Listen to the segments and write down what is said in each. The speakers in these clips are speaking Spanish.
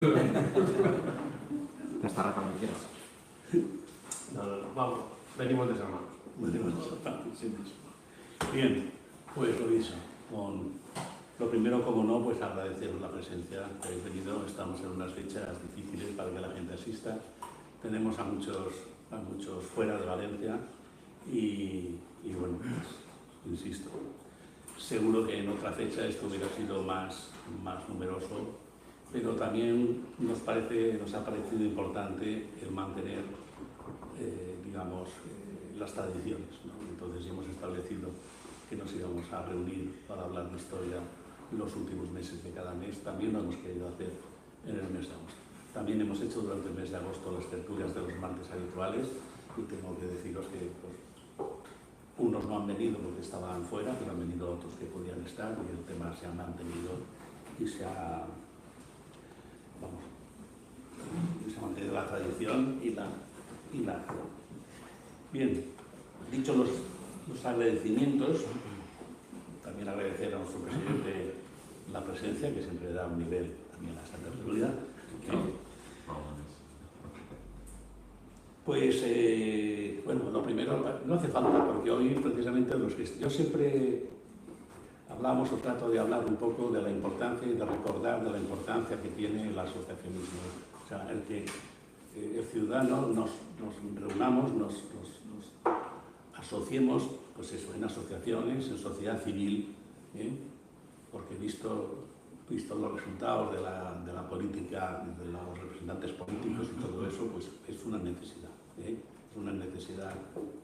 Esta rata cuando quieras. No, vamos, venimos de San Marcos. Venimos de San Marcos, sí mismo. Bien, pues lo dicho. Lo primero, como no, pues agradeceros la presencia que habéis venido. Estamos en unas fechas difíciles para que la gente asista. Tenemos a muchos fuera de Valencia y bueno, pues, insisto, seguro que en otra fecha esto hubiera sido más numeroso, pero también nos ha parecido importante el mantener, las tradiciones, ¿no? Entonces hemos establecido que nos íbamos a reunir para hablar de historia los últimos meses de cada mes. También lo hemos querido hacer en el mes de agosto. También hemos hecho durante el mes de agosto las tertulias de los martes habituales y tengo que deciros que pues, unos no han venido porque estaban fuera, pero han venido otros que podían estar y el tema se ha mantenido y se ha mantenido la tradición y la Bien, dicho los agradecimientos, también agradecer a nuestro presidente la presencia, que siempre da un nivel también a esta tertulia. Pues, bueno, lo primero, no hace falta, porque hoy precisamente yo siempre hablamos o trato de hablar un poco de la importancia y de recordar de la importancia que tiene el asociacionismo. O sea, el que el ciudadano nos reunamos, nos asociemos, pues eso, en asociaciones, en sociedad civil, porque visto los resultados de la política, de los representantes políticos y todo eso, pues es una necesidad. Es una necesidad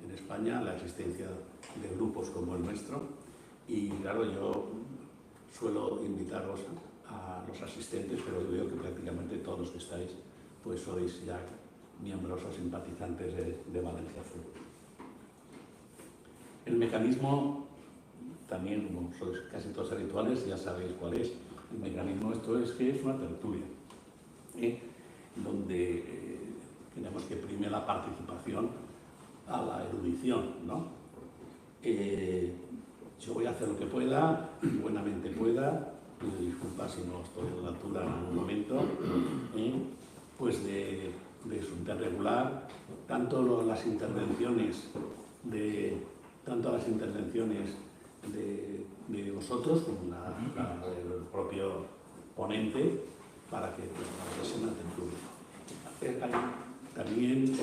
en España la existencia de grupos como el nuestro. Y claro, yo suelo invitaros a los asistentes, pero veo que prácticamente todos los que estáis pues sois ya miembros o simpatizantes de Valencia Fútbol. El mecanismo, también como sois casi todos habituales, ya sabéis cuál es. El mecanismo esto es que es una tertulia, donde tenemos que primar la participación a la erudición, ¿no? Yo voy a hacer lo que pueda, buenamente pueda, pido disculpas si no estoy a la altura en algún momento, pues de regular tanto las intervenciones de vosotros como la del propio ponente, para que sea una tertulia. También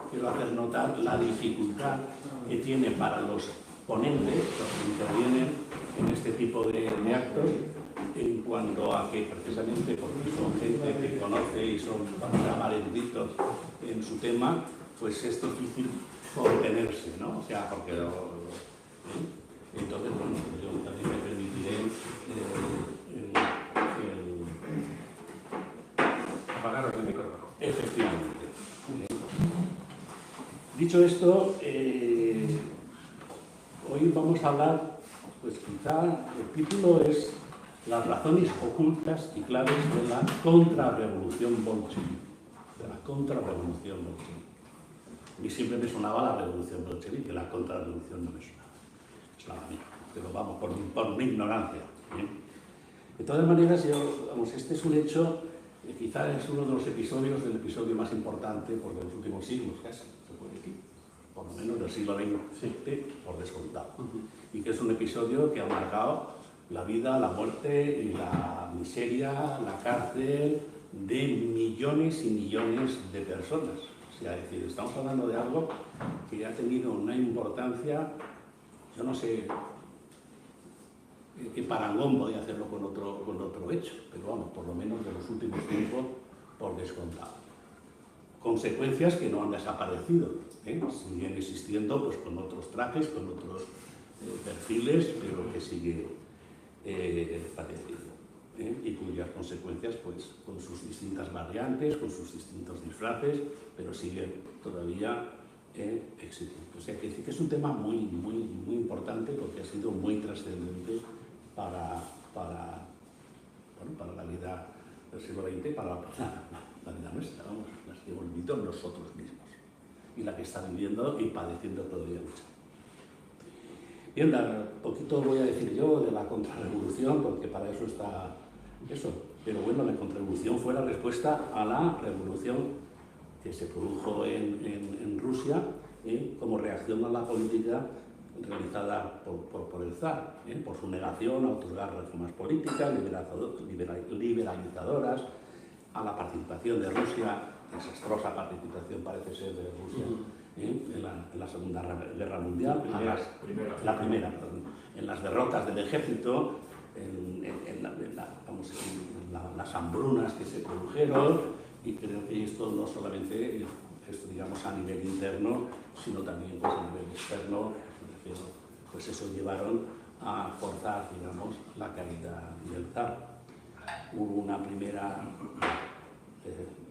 quiero hacer notar la dificultad que tiene para los ponentes, los que intervienen en este tipo de actos, en cuanto a que precisamente porque son gente que conoce y son, vamos a llamar, eruditos en su tema, pues es difícil contenerse, ¿no? O sea, porque entonces, bueno, yo también me permitiré apagaros el micrófono. Efectivamente. Dicho esto, hoy vamos a hablar, pues quizá el título es las razones ocultas y claves de la contrarrevolución bolchevique. A mí siempre me sonaba la revolución bolchevique, la contrarrevolución no me sonaba. Es la mía, pero vamos, por mi ignorancia. De todas maneras, este es un hecho, quizá es uno de los episodios, del episodio más importante pues, de los últimos siglos, casi, se puede decir, por lo menos del siglo XX, por descontado. Y que es un episodio que ha marcado la vida, la muerte y la miseria, la cárcel de millones y millones de personas. O sea, es decir, estamos hablando de algo que ha tenido una importancia, yo no sé qué parangón podía hacerlo con otro hecho, pero vamos, por lo menos de los últimos tiempos, por descontado. Consecuencias que no han desaparecido, siguen existiendo pues, con otros trajes, con otros perfiles, pero que sigue padeciendo, y cuyas consecuencias, pues, con sus distintas variantes, con sus distintos disfraces, pero siguen todavía existiendo. O sea, que decir que es un tema muy importante porque ha sido muy trascendente para la vida del siglo XX, para la vida nuestra, vamos, las que hemos vivido nosotros mismos y la que está viviendo y padeciendo todavía mucho. Bien, poquito voy a decir yo de la contrarrevolución, porque para eso está eso, pero bueno, la contrarrevolución fue la respuesta a la revolución que se produjo en Rusia como reacción a la política realizada por el zar, por su negación a otorgar reformas políticas liberalizadoras, a la participación de Rusia, desastrosa participación parece ser de Rusia en la Segunda Guerra Mundial, la primera, perdón, en las derrotas del ejército, en las hambrunas que se produjeron, y creo que esto no solamente digamos, a nivel interno, sino también pues, a nivel externo, pues eso llevaron a forzar, digamos, la caída del zar. Hubo una primera,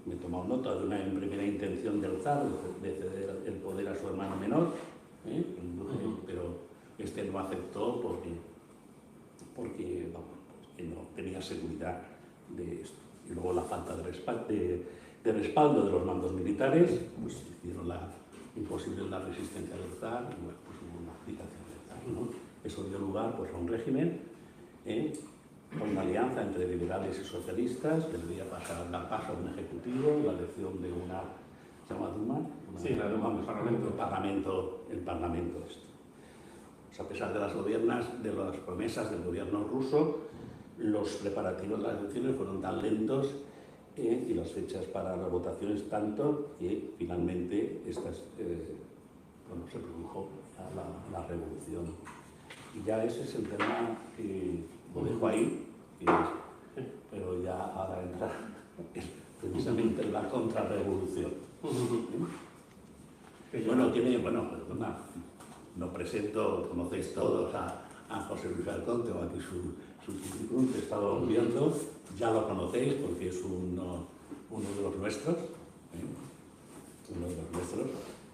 me he tomado nota de una primera intención del zar de ceder el poder a su hermano menor, pero este no aceptó porque no tenía seguridad de esto. Y luego la falta de respaldo de los mandos militares, pues hicieron imposible la resistencia del zar, y bueno, pues hubo una abdicación del zar, ¿no? Eso dio lugar pues, a un régimen, a una alianza entre liberales y socialistas, que debía dar paso a un ejecutivo, la elección de una, ¿se llama Duma? Sí, la Duma, el parlamento esto. Pues a pesar de las promesas del gobierno ruso, los preparativos de las elecciones fueron tan lentos y las fechas para las votaciones tanto que finalmente se produjo la revolución. Y ya ese es el tema que lo dejo ahí, pero ya ahora entra precisamente en la contrarrevolución. Perdona, no presento, conocéis todos a José Luis Arconte, o aquí su currículum que he estado viendo, ya lo conocéis porque es uno de los nuestros,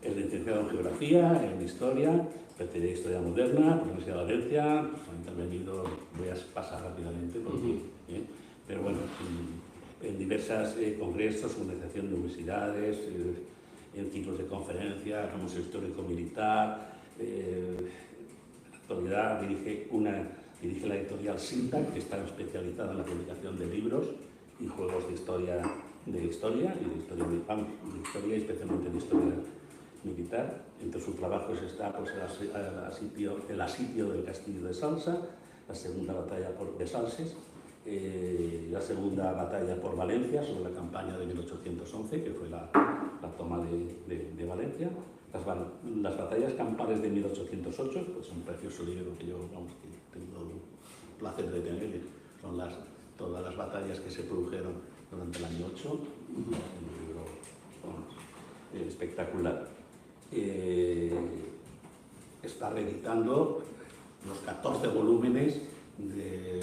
es licenciado en Geografía, en Historia, especialidad de Historia Moderna, por la Universidad de Valencia, ha intervenido, voy a pasar rápidamente, pero bueno, en diversos congresos, organización de universidades, en ciclos de conferencias, el Museo Histórico Militar, en la actualidad dirige la editorial Sintac, que está especializada en la publicación de libros y juegos de historia y especialmente de historia militar. Entre sus trabajos está pues, el asitio del castillo de Salsa, la segunda batalla de Salses, la segunda batalla por Valencia, sobre la campaña de 1811, que fue la toma de Valencia. Las batallas campales de 1808, pues un precioso libro que yo he tenido el placer de tener, son todas las batallas que se produjeron durante el año 8, un libro espectacular. Está reeditando los 14 volúmenes de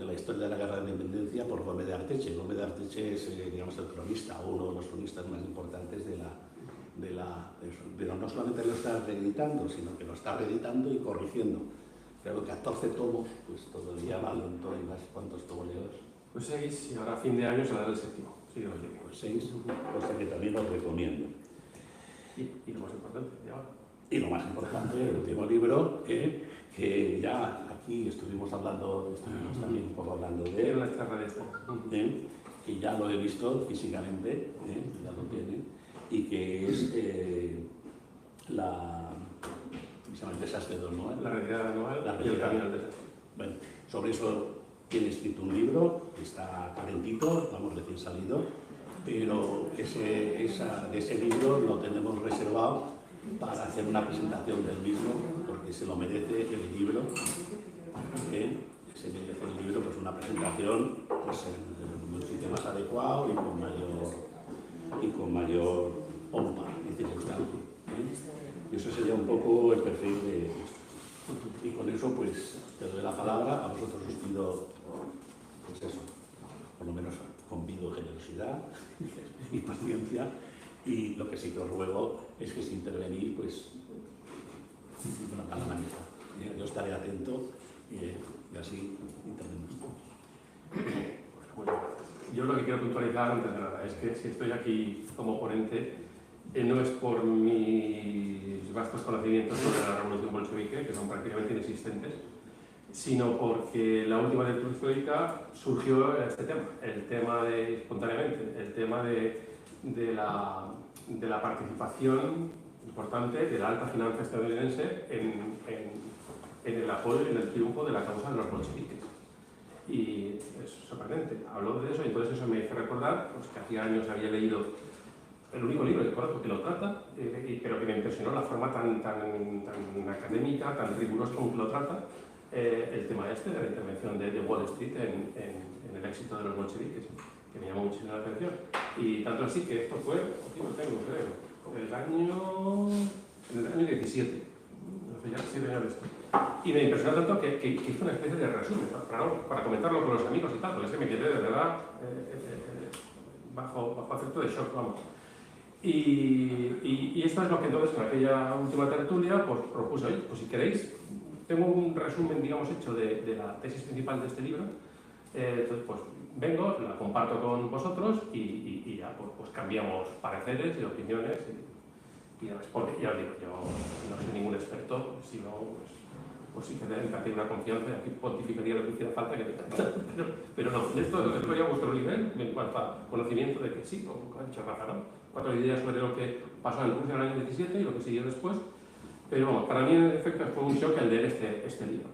la historia de la Guerra de Independencia por Gómez de Arteche. Gómez de Arteche es, digamos, el cronista, uno de los cronistas más importantes pero no solamente lo está reeditando, sino que lo está reeditando y corrigiendo. Pero 14 tomos, pues todavía valen ¿cuántos tomos llevas? Pues 6, y ahora a fin de año será el 7º. Sí, pues 6, cosa que también os recomiendo. Y lo más importante, ya. Y lo más importante, el último libro, que ya aquí estuvimos también un poco hablando de él, que ya lo he visto físicamente, ya lo tiene, y que es se llama el desastre de Noel. La retirada de Noel y el camino al desastre. Bueno, sobre eso tiene escrito un libro, que está calentito, estamos recién salido, pero ese libro lo tenemos reservado para hacer una presentación del mismo, porque se lo merece el libro, pues una presentación pues, en un sitio más adecuado y con mayor pompa y circunstancia. Y eso sería un poco el perfil de esto. Y con eso pues te doy la palabra, a vosotros os pido pues eso, por lo menos convido generosidad y paciencia, y lo que sí que os ruego es que si intervenís pues a la manita. Yo estaré atento y así intervenimos. Bueno, yo lo que quiero puntualizar antes de nada es que si estoy aquí como ponente no es por mis vastos conocimientos sobre la revolución bolchevique, que son prácticamente inexistentes, sino porque la última lectura histórica surgió este tema, el tema de, espontáneamente, el tema de la participación importante de la alta finanza estadounidense en el apoyo y en el triunfo de la causa de los bolcheviques. Y es sorprendente, habló de eso y entonces eso me hizo recordar pues, que hacía años había leído el único libro que conozco que lo trata, pero que me impresionó la forma tan académica, tan rigurosa como que lo trata, el tema este de la intervención de Wall Street en el éxito de los bolcheviques, que me llamó muchísimo la atención. Y tanto así que esto fue, aquí lo tengo, creo, en el año 17, hace ya 7 años de esto. Y me impresionó tanto que hizo una especie de resumen, para comentarlo con los amigos y tal, porque es que me quedé de verdad bajo efecto de shock, vamos. Y esto es lo que entonces en aquella última tertulia pues propuse, oye, pues si queréis, tengo un resumen, digamos, hecho de la tesis principal de este libro, entonces pues vengo, la comparto con vosotros y ya pues cambiamos pareceres y opiniones y ya os digo, yo no soy ningún experto, sino pues sí que me una confianza y aquí pontificaría lo que hiciera falta, pero no, esto estoy a vuestro nivel en cuanto a conocimiento de que sí, como ha dicho Rafa, ¿no? 4 ideas sobre lo que pasó en Rusia en el año 17 y lo que siguió después, pero bueno, para mí en efecto fue un shock el leer este libro.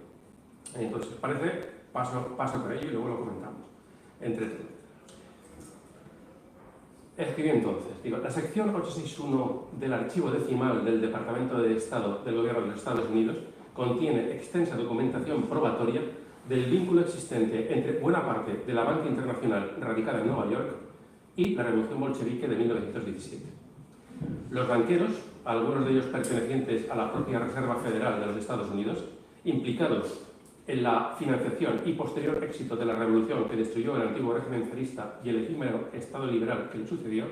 Entonces, parece, paso por ello y luego lo comentamos, entre todos. Escribí entonces, digo, la sección 861 del archivo decimal del Departamento de Estado del Gobierno de los Estados Unidos contiene extensa documentación probatoria del vínculo existente entre buena parte de la banca internacional radicada en Nueva York y la Revolución Bolchevique de 1917. Los banqueros, algunos de ellos pertenecientes a la propia Reserva Federal de los Estados Unidos, implicados en la financiación y posterior éxito de la revolución que destruyó el antiguo régimen zarista y el efímero Estado liberal que le sucedió,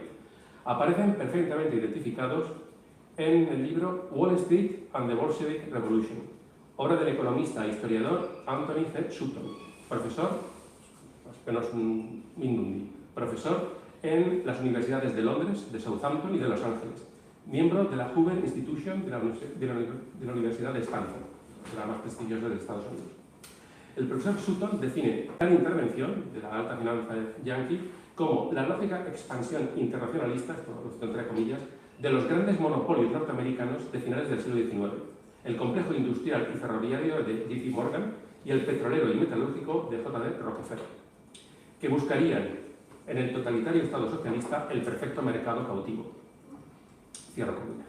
aparecen perfectamente identificados en el libro Wall Street and the Bolshevik Revolution, obra del economista e historiador Anthony C. Sutton, profesor, apenas un Mindundi, profesor en las universidades de Londres, de Southampton y de Los Ángeles, miembro de la Hoover Institution de la Universidad de Stanford, la más prestigiosa de Estados Unidos. El profesor Sutton define tal intervención de la alta finanza yanqui como la lógica expansión internacionalista, esto lo cito entre comillas, de los grandes monopolios norteamericanos de finales del siglo XIX, el complejo industrial y ferroviario de J.P. Morgan y el petrolero y metalúrgico de J.D. Rockefeller, que buscarían en el totalitario Estado socialista el perfecto mercado cautivo. Cierro comillas.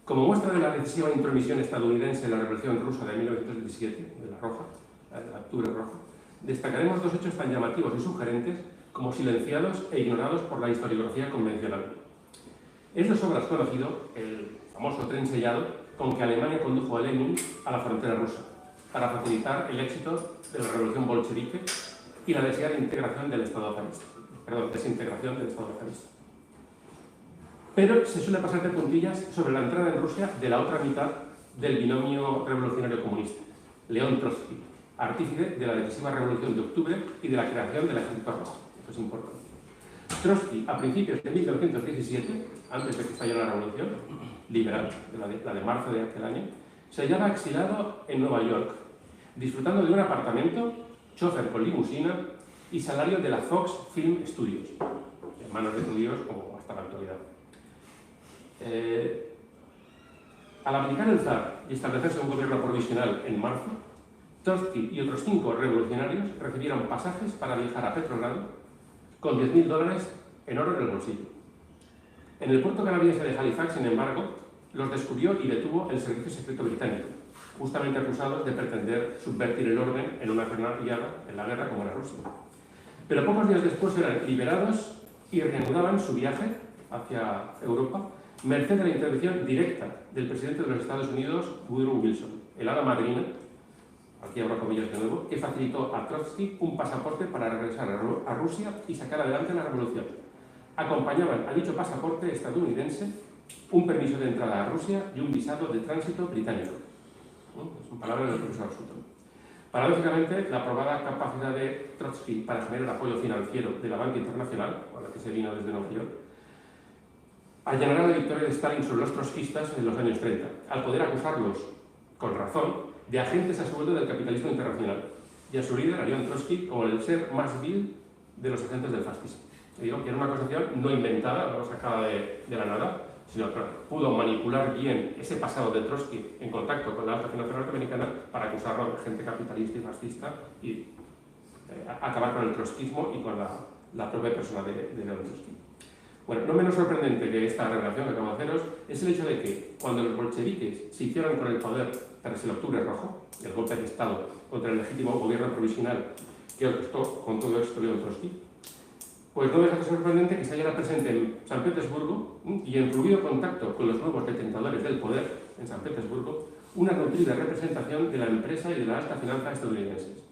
Como muestra de la decisiva intromisión estadounidense en la Revolución Rusa de 1917, de la Roja, la Octubre Roja, destacaremos dos hechos tan llamativos y sugerentes como silenciados e ignorados por la historiografía convencional. Es de sobras conocido el famoso tren sellado con que Alemania condujo a Lenin a la frontera rusa para facilitar el éxito de la revolución bolchevique y la deseada integración del Estado zarista. Desintegración del Estado zarista. Pero se suele pasar de puntillas sobre la entrada en Rusia de la otra mitad del binomio revolucionario comunista, León Trotsky, artífice de la decisiva revolución de octubre y de la creación del Ejército Rojo. Esto es importante. Trotsky, a principios de 1917, antes de que estallara la revolución liberal, la de marzo de aquel año, se hallaba exilado en Nueva York, disfrutando de un apartamento, chofer con limusina y salario de la Fox Film Studios, hermanos de judíos como hasta la actualidad. Al abdicar el zar y establecerse un gobierno provisional en marzo, Trotsky y otros 5 revolucionarios recibieron pasajes para viajar a Petrogrado con $10.000 en oro en el bolsillo. En el puerto canadiense de Halifax, sin embargo, los descubrió y detuvo el Servicio Secreto Británico, justamente acusados de pretender subvertir el orden en una zona aliada en la guerra como era Rusia. Pero pocos días después eran liberados y reanudaban su viaje hacia Europa, merced a la intervención directa del presidente de los Estados Unidos, Woodrow Wilson, el hada madrina, aquí abro comillas de nuevo, que facilitó a Trotsky un pasaporte para regresar a Rusia y sacar adelante la revolución. Acompañaban a dicho pasaporte estadounidense un permiso de entrada a Rusia y un visado de tránsito británico. Son palabras del profesor Sutton. Paradójicamente, la probada capacidad de Trotsky para generar apoyo financiero de la banca internacional, a la que se vino desde Nueva York, allanará la victoria de Stalin sobre los trotskistas en los años 30, al poder acusarlos, con razón, de agentes a sueldo del capitalismo internacional, y a su líder, a León Trotsky, como el ser más vil de los agentes del fascismo. Y digo que era una acusación no inventada, no sacada de la nada, sino que pudo manipular bien ese pasado de Trotsky en contacto con la alta finanza norteamericana para acusarlo de gente capitalista y fascista y acabar con el trotskismo y con la propia persona de León Trotsky. Bueno, no menos sorprendente que esta revelación que acabo de haceros es el hecho de que cuando los bolcheviques se hicieron con el poder tras el Octubre Rojo, el golpe de Estado contra el legítimo gobierno provisional que orquestó con todo esto León Trotsky, pues no deja de ser sorprendente que se hallara presente en San Petersburgo y en fluido contacto con los nuevos detentadores del poder en San Petersburgo una nutrida representación de la empresa y de la alta finanza estadounidenses.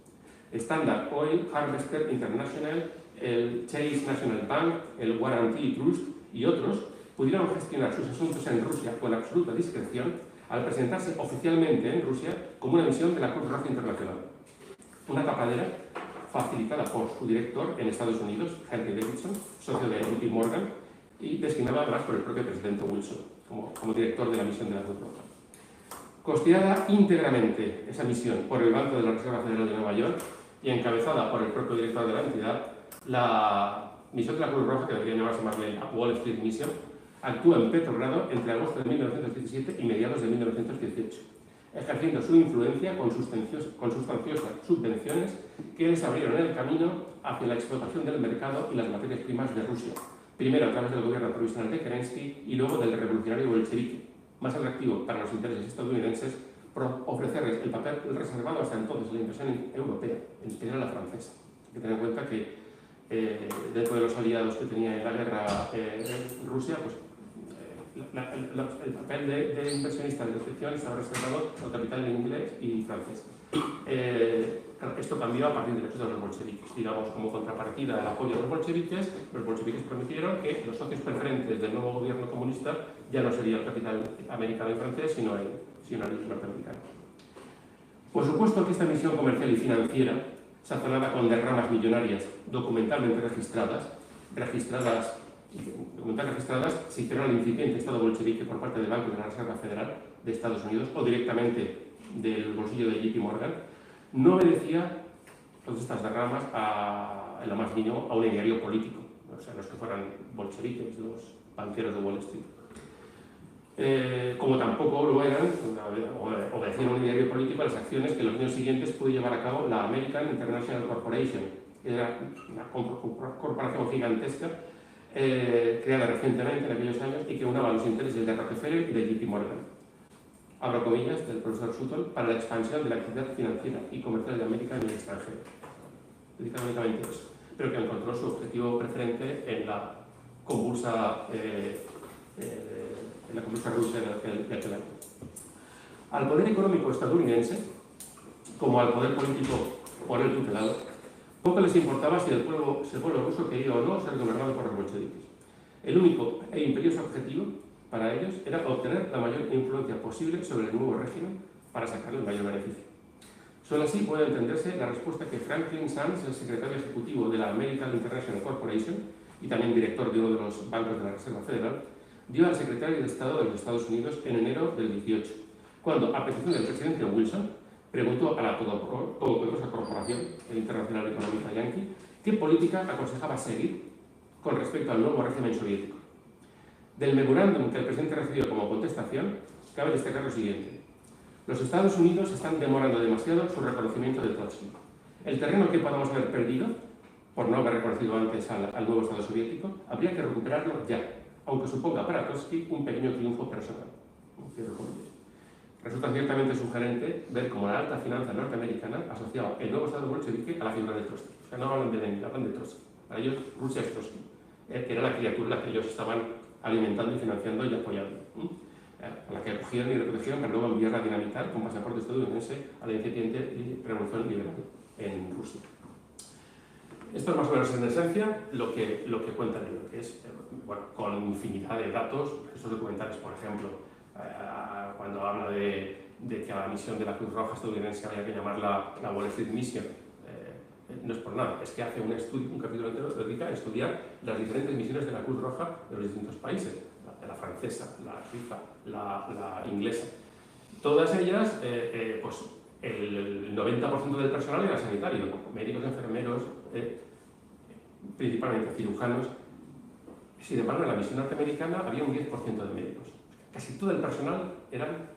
Standard Oil, Harvester International, el Chase National Bank, el Guarantee Trust y otros pudieron gestionar sus asuntos en Rusia con absoluta discreción al presentarse oficialmente en Rusia como una misión de la Cruz Roja Internacional. Una tapadera facilitada por su director en Estados Unidos, Henry Davidson, socio de JP Morgan, y designada además por el propio presidente Wilson como director de la misión de la Cruz Roja. Costeada íntegramente esa misión por el Banco de la Reserva Federal de Nueva York y encabezada por el propio director de la entidad, la misión de la Cruz Roja, que debería llamarse más bien la Wall Street Mission, actúa en Petrogrado entre agosto de 1917 y mediados de 1918, ejerciendo su influencia con sustanciosas subvenciones que les abrieron el camino hacia la explotación del mercado y las materias primas de Rusia, primero a través del gobierno provisional de Kerensky y luego del revolucionario bolchevique, más atractivo para los intereses estadounidenses por ofrecerles el papel reservado hasta entonces a la inversión europea, en especial a la francesa. Hay que tener en cuenta que dentro de los aliados que tenía en la guerra Rusia, pues el papel de inversionista de excepción estaba reservado al capital inglés y francés. Esto cambió a partir del éxito de los bolcheviques. Digamos, como contrapartida al apoyo de los bolcheviques permitieron que los socios preferentes del nuevo gobierno comunista ya no sería el capital americano y francés, sino el norteamericano. Por supuesto que esta misión comercial y financiera, sazonada con derramas millonarias documentalmente registradas, se hicieron al incipiente Estado bolchevique por parte del Banco de la Reserva Federal de Estados Unidos o directamente del bolsillo de JP Morgan, no obedecía todas estas derramas en lo más mínimo a un ideario político, o sea, no es que fueran bolcheviques los banqueros de Wall Street. Como tampoco lo eran, obedecían a un ideario político a las acciones que en los años siguientes pudo llevar a cabo la American International Corporation, que era una corporación gigantesca creada recientemente en aquellos años y que unaba los intereses de Rockefeller y de JP Morgan, abro comillas, del profesor Sutton, para la expansión de la actividad financiera y comercial de América en el extranjero. Dedica únicamente eso, pero que encontró su objetivo preferente en la convulsa Rusia de aquel año. Al poder económico estadounidense, como al poder político por él tutelado, poco les importaba si el pueblo ruso quería o no ser gobernado por los bolcheviques. El único e imperioso objetivo para ellos era obtener la mayor influencia posible sobre el nuevo régimen para sacarle el mayor beneficio. Solo así puede entenderse la respuesta que Franklin Sands, el secretario ejecutivo de la American International Corporation y también director de uno de los bancos de la Reserva Federal, dio al secretario de Estado de los Estados Unidos en enero del 18, cuando, a petición del presidente Wilson, preguntó a la todopoderosa corporación, el Internacional Económica Yankee, qué política aconsejaba seguir con respecto al nuevo régimen soviético. Del memorándum que el presidente recibió como contestación, cabe destacar lo siguiente. Los Estados Unidos están demorando demasiado su reconocimiento de Trotsky. El terreno que podamos haber perdido, por no haber reconocido antes al nuevo Estado soviético, habría que recuperarlo ya, aunque suponga para Trotsky un pequeño triunfo personal. Resulta ciertamente sugerente ver cómo la alta finanza norteamericana asociaba el nuevo Estado bolchevique a la figura de Trotsky. O sea, no hablan de Lenin, hablan de Trotsky. Para ellos, Rusia es Trotsky, que era la criatura que ellos estaban alimentando y financiando y apoyando, a la que acogieron y reprotegieron para luego enviarla a dinamitar con pasaporte estadounidense a la incipiente revolución liberal en Rusia. Esto es más o menos en esencia lo que cuenta el libro, que es, bueno, con infinidad de datos, estos documentales, por ejemplo, cuando habla de que a la misión de la Cruz Roja estadounidense había que llamarla la Wall Street Mission, no es por nada, es que hace un capítulo entero que dedica a estudiar las diferentes misiones de la Cruz Roja de los distintos países, la francesa, la suiza, la inglesa. Todas ellas pues, el 90% del personal era sanitario, médicos, enfermeros, principalmente cirujanos. Sin embargo, en la misión norteamericana había un 10% de médicos. Casi todo el personal eran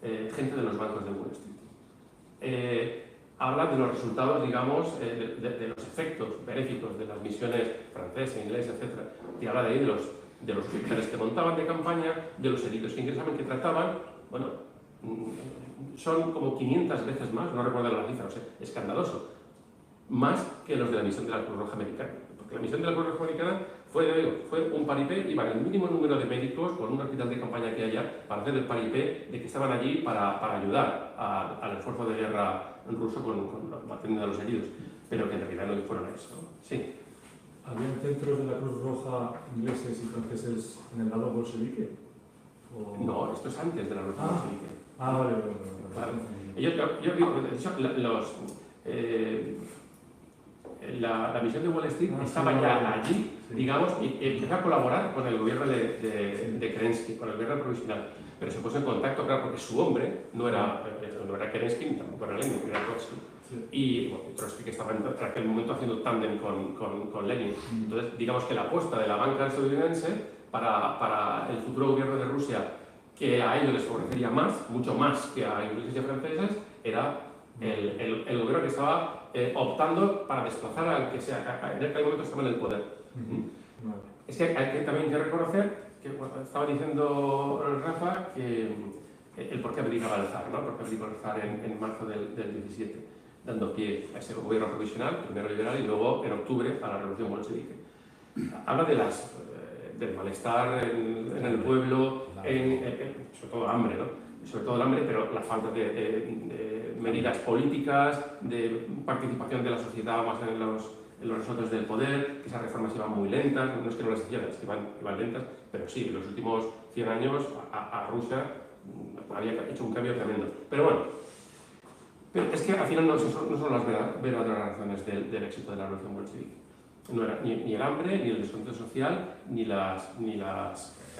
gente de los bancos de Wall Street. Habla de los resultados, digamos, de los efectos benéficos de las misiones francesa, inglesa, etc. Y habla de ahí de los oficiales que montaban de campaña, de los heridos que ingresaban, que trataban. Bueno, son como 500 veces más, no recuerdo la cifra, o sea, escandaloso, más que los de la misión de la Cruz Roja Americana. Porque la misión de la Cruz Roja Americana fue un paripé, iban el mínimo número de médicos con un hospital de campaña que haya para hacer el paripé de que estaban allí para ayudar al esfuerzo de guerra ruso atendiendo a los heridos, pero que en realidad no fueron a eso, ¿no? Sí. ¿Habían centros de la Cruz Roja ingleses y franceses en el lado bolchevique? ¿O... No, esto es antes de la Revolución bolchevique. Vale. Claro. Yo digo, de hecho, la misión de Wall Street estaba ya allí, digamos, y empezó a colaborar con el gobierno de Kerensky, con el gobierno provisional. Pero se puso en contacto, claro, porque su hombre no era Kerensky, ni tampoco era Lenin, era Trotsky. Y bueno, Trotsky, que estaba en aquel momento haciendo tándem con Lenin. Entonces, digamos que la apuesta de la banca estadounidense para el futuro gobierno de Rusia, que a ellos les favorecería más, mucho más que a ingleses y franceses, era el gobierno que estaba optando para desplazar al que en aquel momento estaba en el poder. Es que hay que también reconocer que estaba diciendo Rafa que el por qué abdicaba el zar, ¿no? Porque abdicó el zar en marzo del 17, dando pie a ese gobierno provisional, primero liberal y luego en octubre a la revolución bolchevique. Habla del malestar en el pueblo, sobre todo hambre, ¿no? Sobre todo el hambre, pero la falta de medidas políticas, de participación de la sociedad más en los resortes del poder, que esas reformas iban muy lentas, no es que no las hicieran, es que iban lentas, pero sí, en los últimos 100 años a Rusia había hecho un cambio tremendo. Pero bueno, es que al final no son las verdaderas razones del éxito de la revolución bolchevique. No era ni el hambre, ni el descontento social, ni las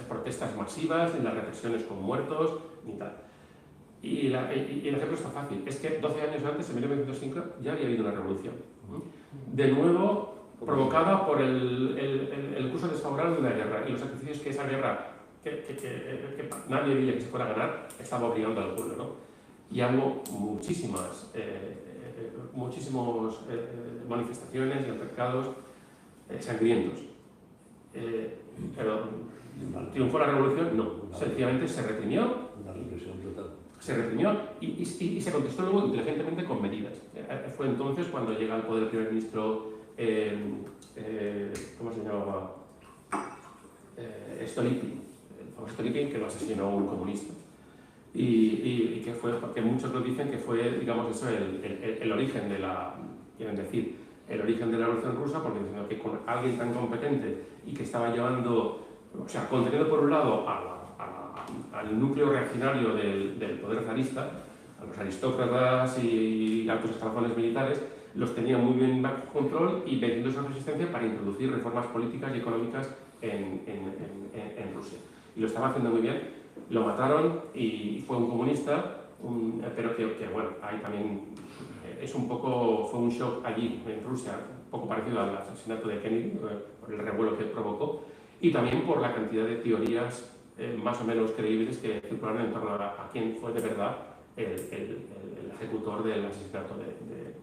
protestas masivas, ni las represiones con muertos, ni tal. Y el ejemplo está fácil, es que 12 años antes, en 1905, ya había habido una revolución. De nuevo, provocada por el curso desfavorable de una guerra y los sacrificios que esa guerra, que nadie veía que se fuera a ganar, estaba obligando al pueblo, ¿no? Y hubo muchísimas manifestaciones y altercados sangrientos. Pero triunfó la revolución, no, sencillamente se reprimió. Una represión total. Se reprimió y se contestó luego inteligentemente con medidas. Fue entonces cuando llega al poder el primer ministro, ¿cómo se llamaba? Stolypin, el famoso Stolypin, que lo asesinó un comunista. Y que fue, porque muchos lo dicen que fue, digamos, eso, el origen de quieren decir, el origen de la revolución rusa, porque diciendo que con alguien tan competente y que estaba llevando, o sea, contenido por un lado al núcleo reaccionario del poder zarista, a los aristócratas y altos escalafones militares, los tenía muy bien bajo control y venciendo esa resistencia para introducir reformas políticas y económicas en Rusia. Y lo estaba haciendo muy bien, lo mataron y fue un comunista, pero que bueno, ahí también fue un shock allí en Rusia, un poco parecido al asesinato de Kennedy, por el revuelo que provocó, y también por la cantidad de teorías más o menos creíbles que circularon en torno a quién fue de verdad el ejecutor del asesinato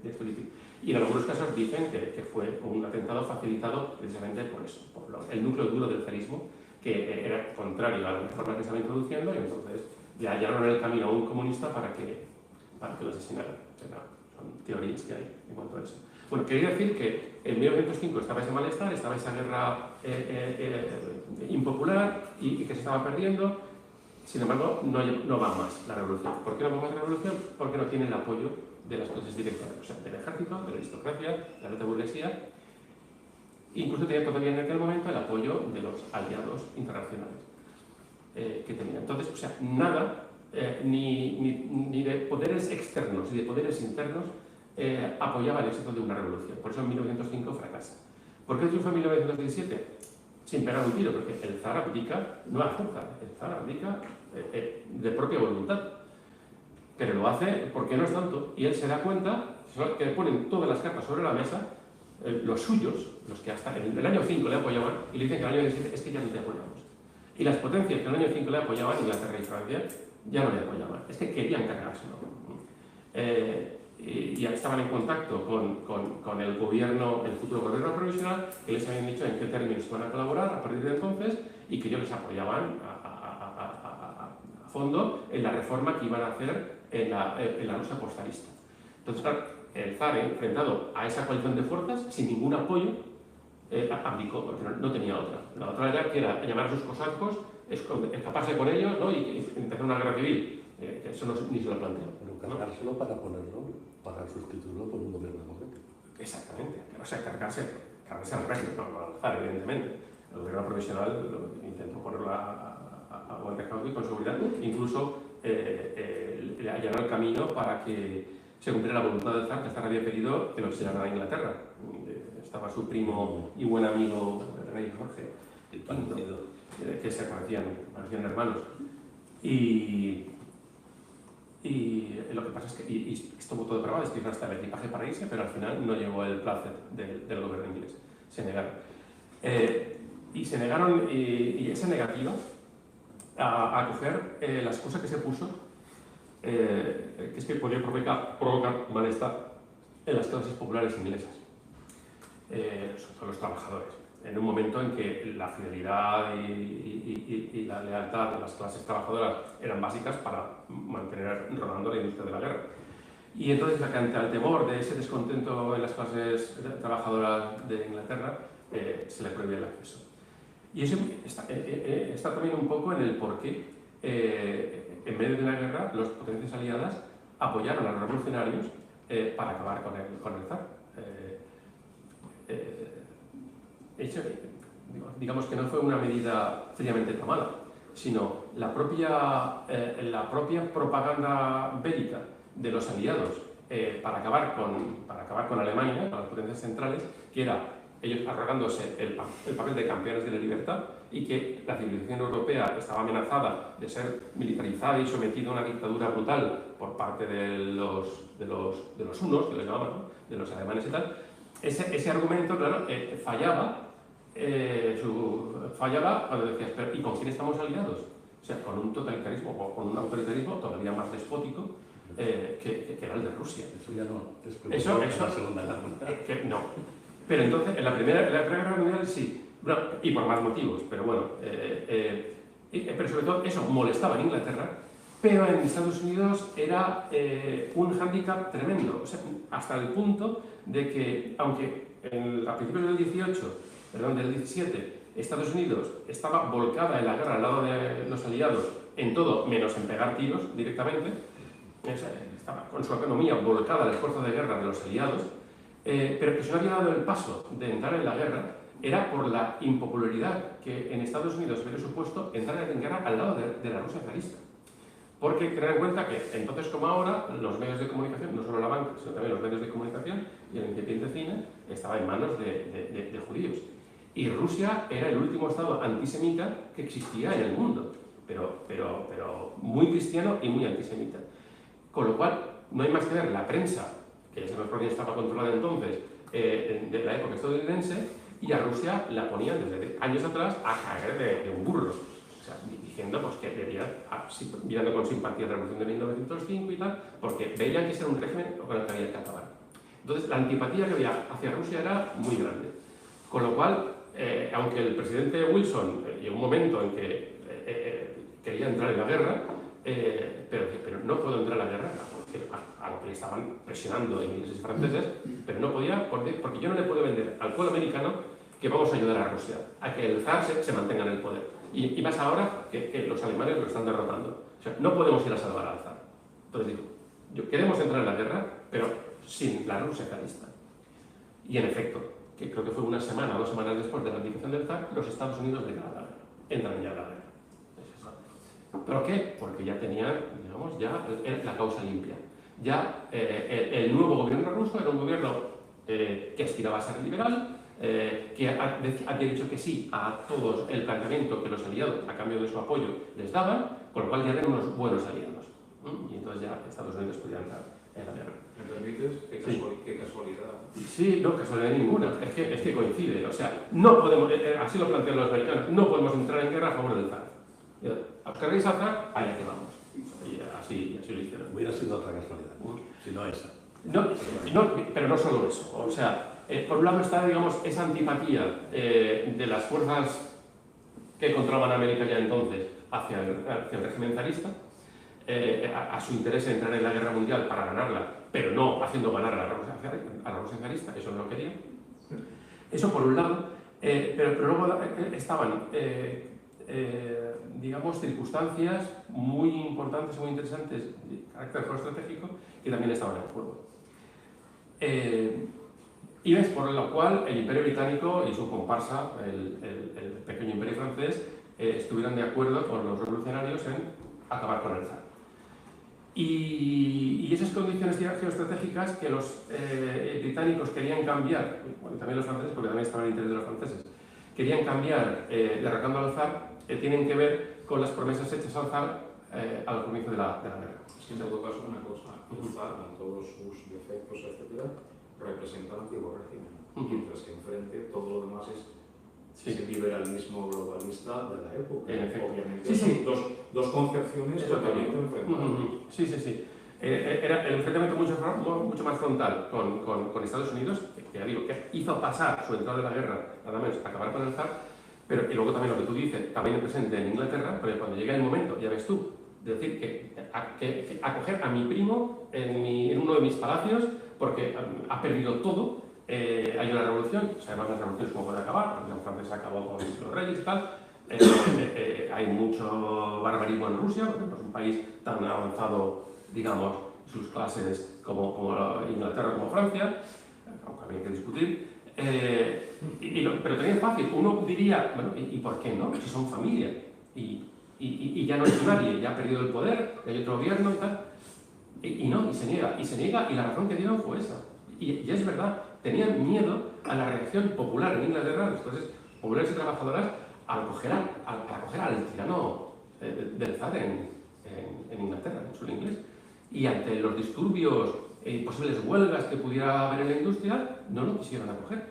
de Stolypin. Y en algunos casos dicen que fue un atentado facilitado precisamente por eso, por el núcleo duro del zarismo, que era contrario a la reforma que estaba introduciendo, y entonces le hallaron el camino a un comunista para que lo asesinaran. O sea, son teorías que hay en cuanto a eso. Bueno, quería decir que en 1905 estaba ese malestar, estaba esa guerra impopular y que se estaba perdiendo. Sin embargo, no va más la revolución. ¿Por qué no va más la revolución? Porque no tiene el apoyo de las clases directas, o sea, del ejército, de la aristocracia, de la alta burguesía. Incluso tenía todavía en aquel momento el apoyo de los aliados internacionales que tenía. Entonces, o sea, nada, ni de poderes externos ni de poderes internos apoyaba el éxito de una revolución. Por eso en 1905 fracasa. ¿Por qué triunfó en 1917? Sin pegar un tiro, porque el zar abdica no a fuerza, el zar abdica de propia voluntad. pero lo hace porque no es tanto. Y él se da cuenta que ponen todas las cartas sobre la mesa, los suyos, los que hasta en el año 5 le apoyaban, y le dicen que en el año 17 es que ya no te apoyamos. Y las potencias que en el año 5 le apoyaban, Inglaterra y Francia, ya no le apoyaban. Es que querían cargárselo. Y ya estaban en contacto con el gobierno, el futuro gobierno provisional, que les habían dicho en qué términos iban a colaborar a partir de entonces y que ellos les apoyaban a fondo en la reforma que iban a hacer en la Rusia postalista. Entonces, claro, el zar, enfrentado a esa coalición de fuerzas, sin ningún apoyo, abdicó, porque no tenía otra. La otra era que era llamar a sus cosacos, escaparse con ellos, ¿no? Y empezar una guerra civil. Que eso ni se lo planteó. Pero cargárselo para ponerlo, para sustituirlo por un gobierno democrático. Exactamente. O sea, cargarse al régimen, no al zar, evidentemente. El gobierno provisional intentó ponerlo a buen recaudo y con seguridad. Incluso le allanar el camino para que se cumpliera la voluntad del zar, que el zar había pedido que lo exiliaran a Inglaterra. Estaba su primo y buen amigo, el rey Jorge, que se parecían hermanos. Y lo que pasa es que estuvo todo preparado, estuvieron hasta el equipaje para irse, pero al final no llegó el placer del gobierno inglés. Se negaron. Y esa negativa a acoger la excusa que se puso, que es que podía provocar malestar en las clases populares inglesas, sobre todo los trabajadores, en un momento en que la fidelidad y la lealtad de las clases trabajadoras eran básicas para mantener rodando la industria de la guerra. Y entonces, ante el temor de ese descontento en las clases trabajadoras de Inglaterra, se le prohibía el acceso. Y eso está también un poco en el por qué, en medio de una guerra, las potencias aliadas apoyaron a los revolucionarios para acabar con el zar. Digamos que no fue una medida fríamente tomada, sino la propia propaganda bélica de los aliados para acabar con Alemania, con las potencias centrales, que era ellos arrogándose el papel de campeones de la libertad y que la civilización europea estaba amenazada de ser militarizada y sometida a una dictadura brutal por parte de los hunos, que lo llamaban, ¿no? De los alemanes y tal. Ese argumento, claro, fallaba cuando decías, pero ¿y con quién estamos aliados? O sea, con un totalitarismo o con un autoritarismo todavía más despótico que era el de Rusia. Eso ya no es eso, la Segunda Guerra Mundial. No. Pero entonces, en la Primera Guerra Mundial sí, bueno, y por más motivos, pero bueno, pero sobre todo eso molestaba en Inglaterra, pero en Estados Unidos era un hándicap tremendo, o sea, hasta el punto de que, aunque a principios del 17, Estados Unidos estaba volcada en la guerra al lado de los aliados en todo, menos en pegar tiros directamente, estaba con su economía volcada al esfuerzo de guerra de los aliados, pero que se no había dado el paso de entrar en la guerra era por la impopularidad que en Estados Unidos hubiera supuesto entrar en guerra al lado de la Rusia zarista. Porque tener en cuenta que entonces como ahora los medios de comunicación, no solo la banca, sino también los medios de comunicación y el incipiente cine, estaba en manos de judíos. Y Rusia era el último estado antisemita que existía en el mundo, pero muy cristiano y muy antisemita. Con lo cual, no hay más que ver la prensa, que ya sabemos por quién estaba controlada entonces, de la época estadounidense, y a Rusia la ponían desde años atrás a caer de un burro. O sea, diciendo pues, que debía, mirando con simpatía la revolución de 1905 y tal, porque veían que ese era un régimen con el que había que acabar. Entonces, la antipatía que había hacia Rusia era muy grande. Con lo cual, aunque el presidente Wilson llegó un momento en que quería entrar en la guerra, pero no puedo entrar en la guerra, a lo que le estaban presionando ingleses y franceses, pero no podía, porque yo no le puedo vender al pueblo americano que vamos a ayudar a Rusia, a que el zar se mantenga en el poder. Y más ahora que los alemanes lo están derrotando. O sea, no podemos ir a salvar al zar. Entonces digo, queremos entrar en la guerra, pero sin la Rusia zarista. Y en efecto, que creo que fue una semana o 2 semanas después de la abdicación del zar, los Estados Unidos declaran la guerra, entran ya en la guerra. ¿Pero qué? Porque ya tenían, digamos, la causa limpia. Ya el nuevo gobierno ruso era un gobierno que aspiraba a ser liberal, que había dicho que sí a todo el planteamiento que los aliados, a cambio de su apoyo, les daban, con lo cual ya eran unos buenos aliados. Y entonces ya Estados Unidos podía entrar en la guerra. ¿Me permites? Qué casualidad. Sí, no, casualidad ninguna, es que coincide. O sea, no podemos, así lo plantean los americanos, no podemos entrar en guerra a favor del zar. ¿Os queréis al zar? Allá que vamos. Y así lo hicieron. Hubiera sido otra casualidad, si no esa. No, pero no solo eso. O sea, por un lado está, digamos, esa antipatía de las fuerzas que controlaban América ya entonces hacia el régimen zarista, a su interés en entrar en la guerra mundial para ganarla, pero no haciendo ganar a la Rusia zarista, eso no lo querían. Eso por un lado, pero luego estaban, digamos, circunstancias muy importantes y muy interesantes de carácter geoestratégico que también estaban en juego. Y es por lo cual el Imperio Británico y su comparsa, el pequeño Imperio francés, estuvieron de acuerdo con los revolucionarios en acabar con el zar. Y esas condiciones geoestratégicas que los británicos querían cambiar, bueno, también los franceses, porque también estaba en el interés de los franceses, querían cambiar derrocando al zar, tienen que ver con las promesas hechas al zar al comienzo de la guerra. Es que en todo caso una cosa, el zar, con todos sus defectos, etcétera, representa el antiguo régimen, mientras que enfrente todo lo demás es el liberalismo globalista de la época. Obviamente sí. son dos concepciones totalmente enfrentadas. Sí. Era el enfrentamiento mucho más frontal con Estados Unidos, que ya digo, que hizo pasar su entrada en la guerra, nada menos acabar con el zar, pero y luego también lo que tú dices, también presente en Inglaterra, porque cuando llega el momento, ya ves tú, de decir que acoger a mi primo en uno de mis palacios porque ha perdido todo, hay una revolución, o sea, además las revoluciones como pueden acabar, la revolución francesa acabó con los reyes y tal, hay mucho barbarismo en Rusia, porque no es un país tan avanzado, digamos, sus clases como Inglaterra, como Francia, aunque habría que discutir, pero también es fácil, uno diría, bueno, ¿y por qué no? Si son familia, y ya no es nadie, ya ha perdido el poder, hay otro gobierno y tal, y se niega, y la razón que dieron fue esa. Y es verdad, tenían miedo a la reacción popular en Inglaterra, las clases populares y trabajadoras, al acoger al tirano del zar en Inglaterra, en suelo inglés. Y ante los disturbios y posibles huelgas que pudiera haber en la industria, no lo quisieron acoger.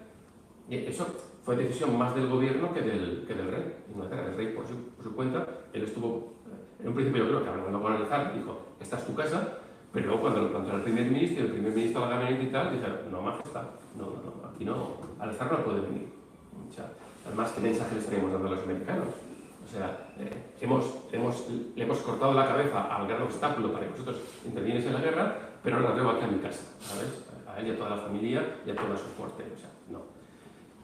Y eso fue decisión más del gobierno que del rey. Inglaterra, el rey por su cuenta, él estuvo, en un principio yo creo que hablando con el zar, dijo, esta es tu casa, pero luego cuando lo planteó el primer ministro y el primer ministro de la gabinete y tal, dijeron, no, majestad, no, aquí no, al zar no puede venir. O sea, además, ¿qué mensaje le estaríamos dando a los americanos? O sea, le hemos cortado la cabeza al gran obstáculo para que vosotros intervienes en la guerra, pero ahora lo tengo aquí a mi casa, ¿sabes? A él y a toda la familia y a toda su corte, o sea, no.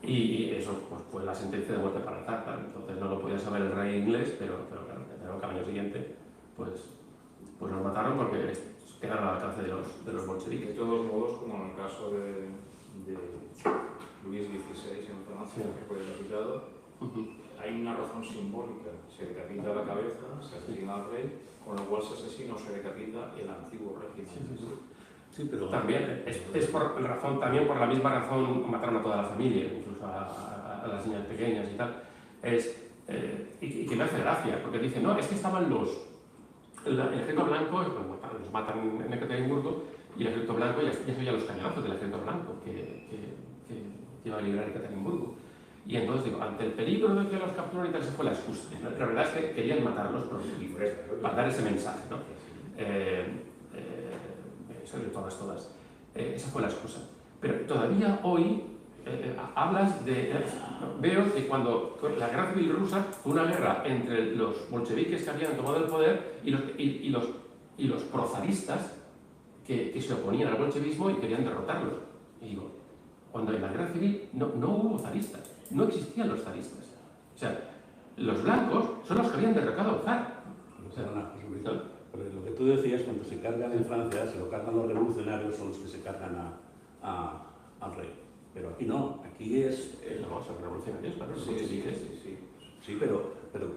Y eso pues, fue la sentencia de muerte para el zar, ¿vale? Entonces no lo podía saber el rey inglés, pero claro, el año siguiente, pues los mataron porque quedaron al alcance de los bolcheviques. De todos modos, como en el caso de Luis XVI en Francia, que fue decapitado, hay una razón simbólica. Se decapita la cabeza, se asesina al rey, con lo cual se asesina o se decapita el antiguo régimen. Sí, pero también es por la misma razón mataron a toda la familia, incluso a las niñas pequeñas y tal. Y que me hace gracia, porque dicen, no, es que estaban el ejército blanco, los matan en Ekaterimburgo, y el ejército blanco ya se oía los cañonazos del ejército blanco que iba a liberar Ekaterimburgo. Y entonces digo, ante el peligro de que los capturaran y tal, esa fue la excusa. La verdad es que querían matarlos para dar ese mensaje, ¿no? Eso de todas. Esa fue la excusa. Pero todavía hoy veo que cuando la guerra civil rusa fue una guerra entre los bolcheviques que habían tomado el poder y los prozaristas que se oponían al bolchevismo y querían derrotarlos. Y digo, cuando en la guerra civil no hubo zaristas, no existían los zaristas. O sea, los blancos son los que habían derrocado al zar. Pero lo que tú decías, cuando se cargan en Francia, se lo cargan los revolucionarios, son los que se cargan al rey. Pero aquí no, aquí es... No, son revolucionarios, claro. Sí, pero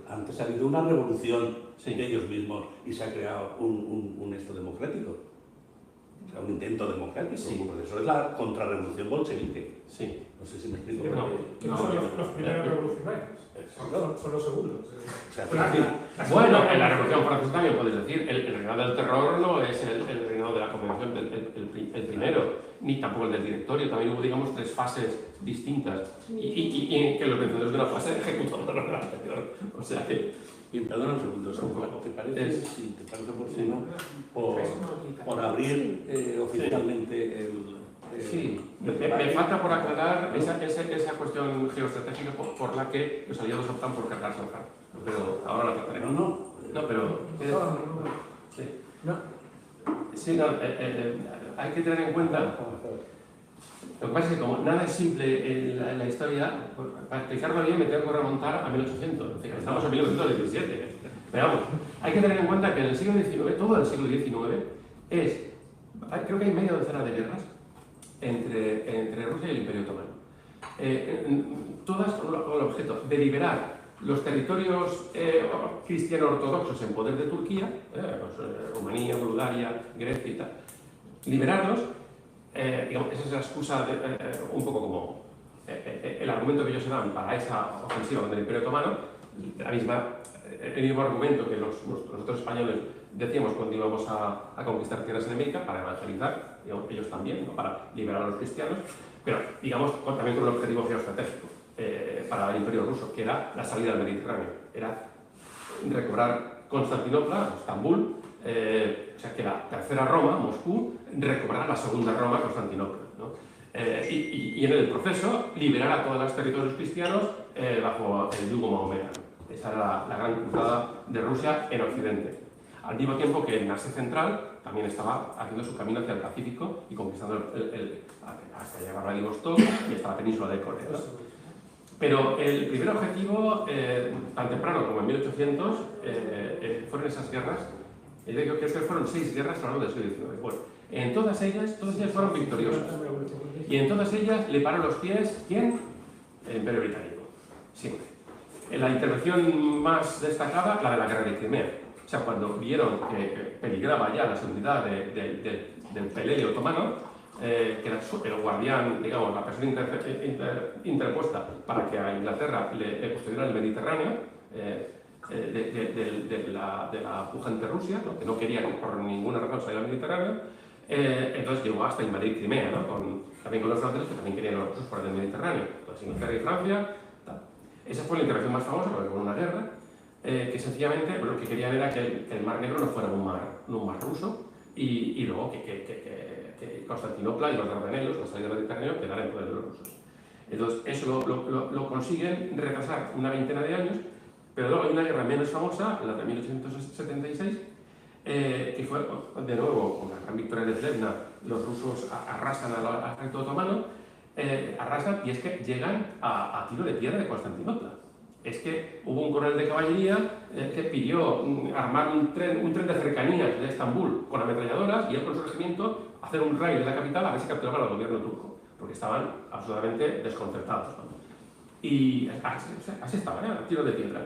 antes ha habido una revolución de ellos mismos y se ha creado un esto democrático. O sea, un intento democrático. Sí. Por eso es la contrarrevolución bolchevique. Sí. No sé si me explico. ¿No son los primeros revolucionarios? Son los segundos. O sea, Bueno, en la Revolución Francesa también puedes decir, el reinado del terror no es el reinado de la convención, el primero, ni tampoco el del directorio. También hubo, digamos, 3 fases distintas y que los vencedores de una fase ejecutaron la anterior. O sea que... y perdona un segundo, ¿te parece, si te parece oportuno, por abrir oficialmente el... Sí, me falta por aclarar esa cuestión geoestratégica por la que los aliados optan por cargarse al Jaro. Pero ahora la trataré. No, pero... Sí, sí, no, hay que tener en cuenta... Lo que pasa es que como nada es simple en la historia, para explicarlo bien me tengo que remontar a 1800. Es decir, estamos en 1917. Pero vamos, hay que tener en cuenta que en el siglo XIX, todo el siglo XIX, creo que hay media docena de guerras entre Rusia y el Imperio Otomano. Todas con el objeto de liberar los territorios cristiano-ortodoxos en poder de Turquía, Rumanía, Bulgaria, Grecia y tal, liberarlos. Digamos, esa es la excusa, un poco como el argumento que ellos se dan para esa ofensiva contra el Imperio Otomano, el mismo argumento que nosotros españoles decíamos cuando íbamos a conquistar tierras en América para evangelizar, digamos, ellos también, ¿no? Para liberar a los cristianos, pero digamos también con un objetivo geoestratégico para el Imperio Ruso, que era la salida al Mediterráneo, era recobrar Constantinopla, Estambul, o sea que la tercera Roma, Moscú, recobrará la segunda Roma, Constantinopla, ¿no? Y en el proceso liberar a todos los territorios cristianos bajo el yugo mahomedano. Esa era la gran cruzada de Rusia en Occidente. Al mismo tiempo que en Asia Central también estaba haciendo su camino hacia el Pacífico y conquistando hasta llegar a Vladivostok y hasta la península de Corea, ¿no? Pero el primer objetivo, tan temprano como en 1800, fueron esas guerras. Creo que fueron 6 guerras a lo largo del siglo XIX. Bueno, en todas ellas fueron victoriosas. Y en todas ellas le paró los pies, ¿quién? El Imperio Británico. Siempre. En la intervención más destacada, la de la Guerra de Crimea. O sea, cuando vieron que peligraba ya la seguridad del pelele otomano, que era el guardián, digamos, la persona interpuesta para que a Inglaterra le custodiara el Mediterráneo, de la pujante Rusia, ¿no? Que no quería por ninguna razón salir al Mediterráneo, entonces llegó hasta invadir Crimea, ¿no? También con los franceses, que también querían los rusos por el Mediterráneo, pues Inglaterra y Francia, tal. Esa fue la intervención más famosa, porque fue una guerra, que sencillamente lo que querían era que el Mar Negro no fuera un mar ruso, y luego que Constantinopla y los Dardanelos, la salida del Mediterráneo, quedaran en poder de los rusos. Entonces, eso lo consiguen retrasar una veintena de años, pero luego hay una guerra menos famosa, la de 1876, que fue, de nuevo, con la gran victoria de Plevna, los rusos arrasan al ejército otomano, arrasan y es que llegan a tiro de piedra de Constantinopla. Es que hubo un coronel de caballería que pidió armar un tren de cercanías de Estambul con ametralladoras y él con su regimiento hacer un raid de la capital a ver si capturaban al gobierno turco, porque estaban absolutamente desconcertados, ¿no? Y así estaban, a tiro de piedra.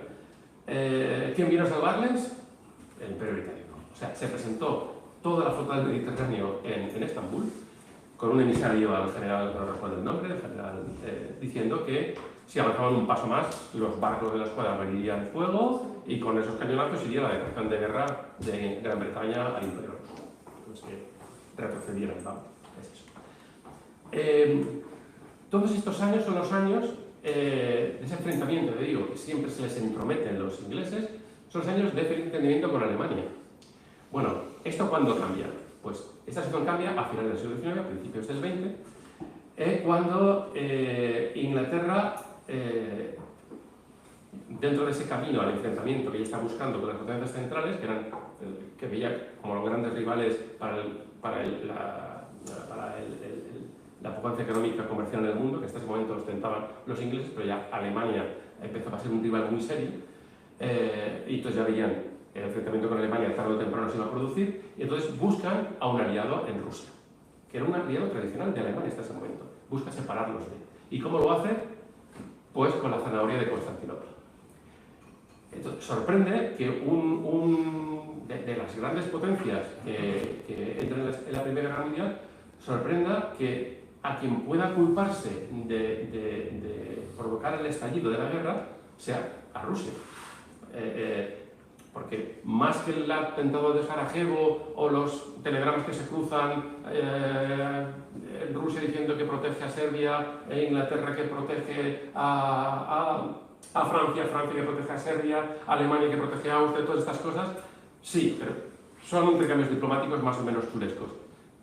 ¿Quién vino a salvarles? El Imperio Británico. O sea, se presentó toda la flota del Mediterráneo en Estambul, con un emisario al general, no recuerdo el nombre, el general, diciendo que si avanzaban un paso más, los barcos de la escuadra abrirían fuego y con esos cañonazos iría la declaración de guerra de Gran Bretaña al Imperio Ruso. Pues que retrocedieron, vamos. Es eso. Todos estos años son los años de ese enfrentamiento, te digo, que siempre se les entrometen los ingleses, son los años de feliz entendimiento con Alemania. Bueno, ¿esto cuándo cambia? Pues esta situación cambia a finales del siglo XIX, a principios del XX, cuando Inglaterra, dentro de ese camino al enfrentamiento que ella está buscando con las potencias centrales, que veía como los grandes rivales para la potencia económica comercial en el mundo, que hasta ese momento ostentaban los ingleses, pero ya Alemania empezó a ser un rival muy serio, y entonces ya veían el enfrentamiento con Alemania tarde o temprano se iba a producir, y entonces buscan a un aliado en Rusia, que era un aliado tradicional de Alemania hasta ese momento. Busca separarlos de él. ¿Y cómo lo hace? Pues con la zanahoria de Constantinopla. Entonces, sorprende que de las grandes potencias que entran en la Primera Guerra Mundial, sorprenda que a quien pueda culparse de provocar el estallido de la guerra sea a Rusia. Porque más que el atentado de Sarajevo o los telegramas que se cruzan, Rusia diciendo que protege a Serbia, Inglaterra que protege a Francia, Francia que protege a Serbia, Alemania que protege a Austria, todas estas cosas, sí, pero son intercambios diplomáticos más o menos chulescos.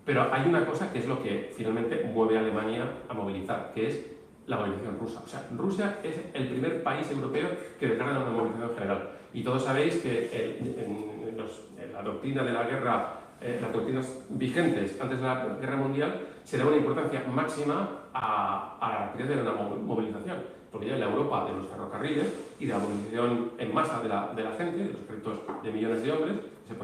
Pero hay una cosa que es lo que finalmente mueve a Alemania a movilizar, que es la movilización rusa. O sea, Rusia es el primer país europeo que declara una movilización general. Y todos sabéis que en la doctrina de la guerra, las doctrinas vigentes antes de la Guerra Mundial, se da una importancia máxima a la actividad de una movilización. Porque ya en la Europa de los ferrocarriles y de la movilización en masa de la gente, de los ejércitos de millones de hombres, que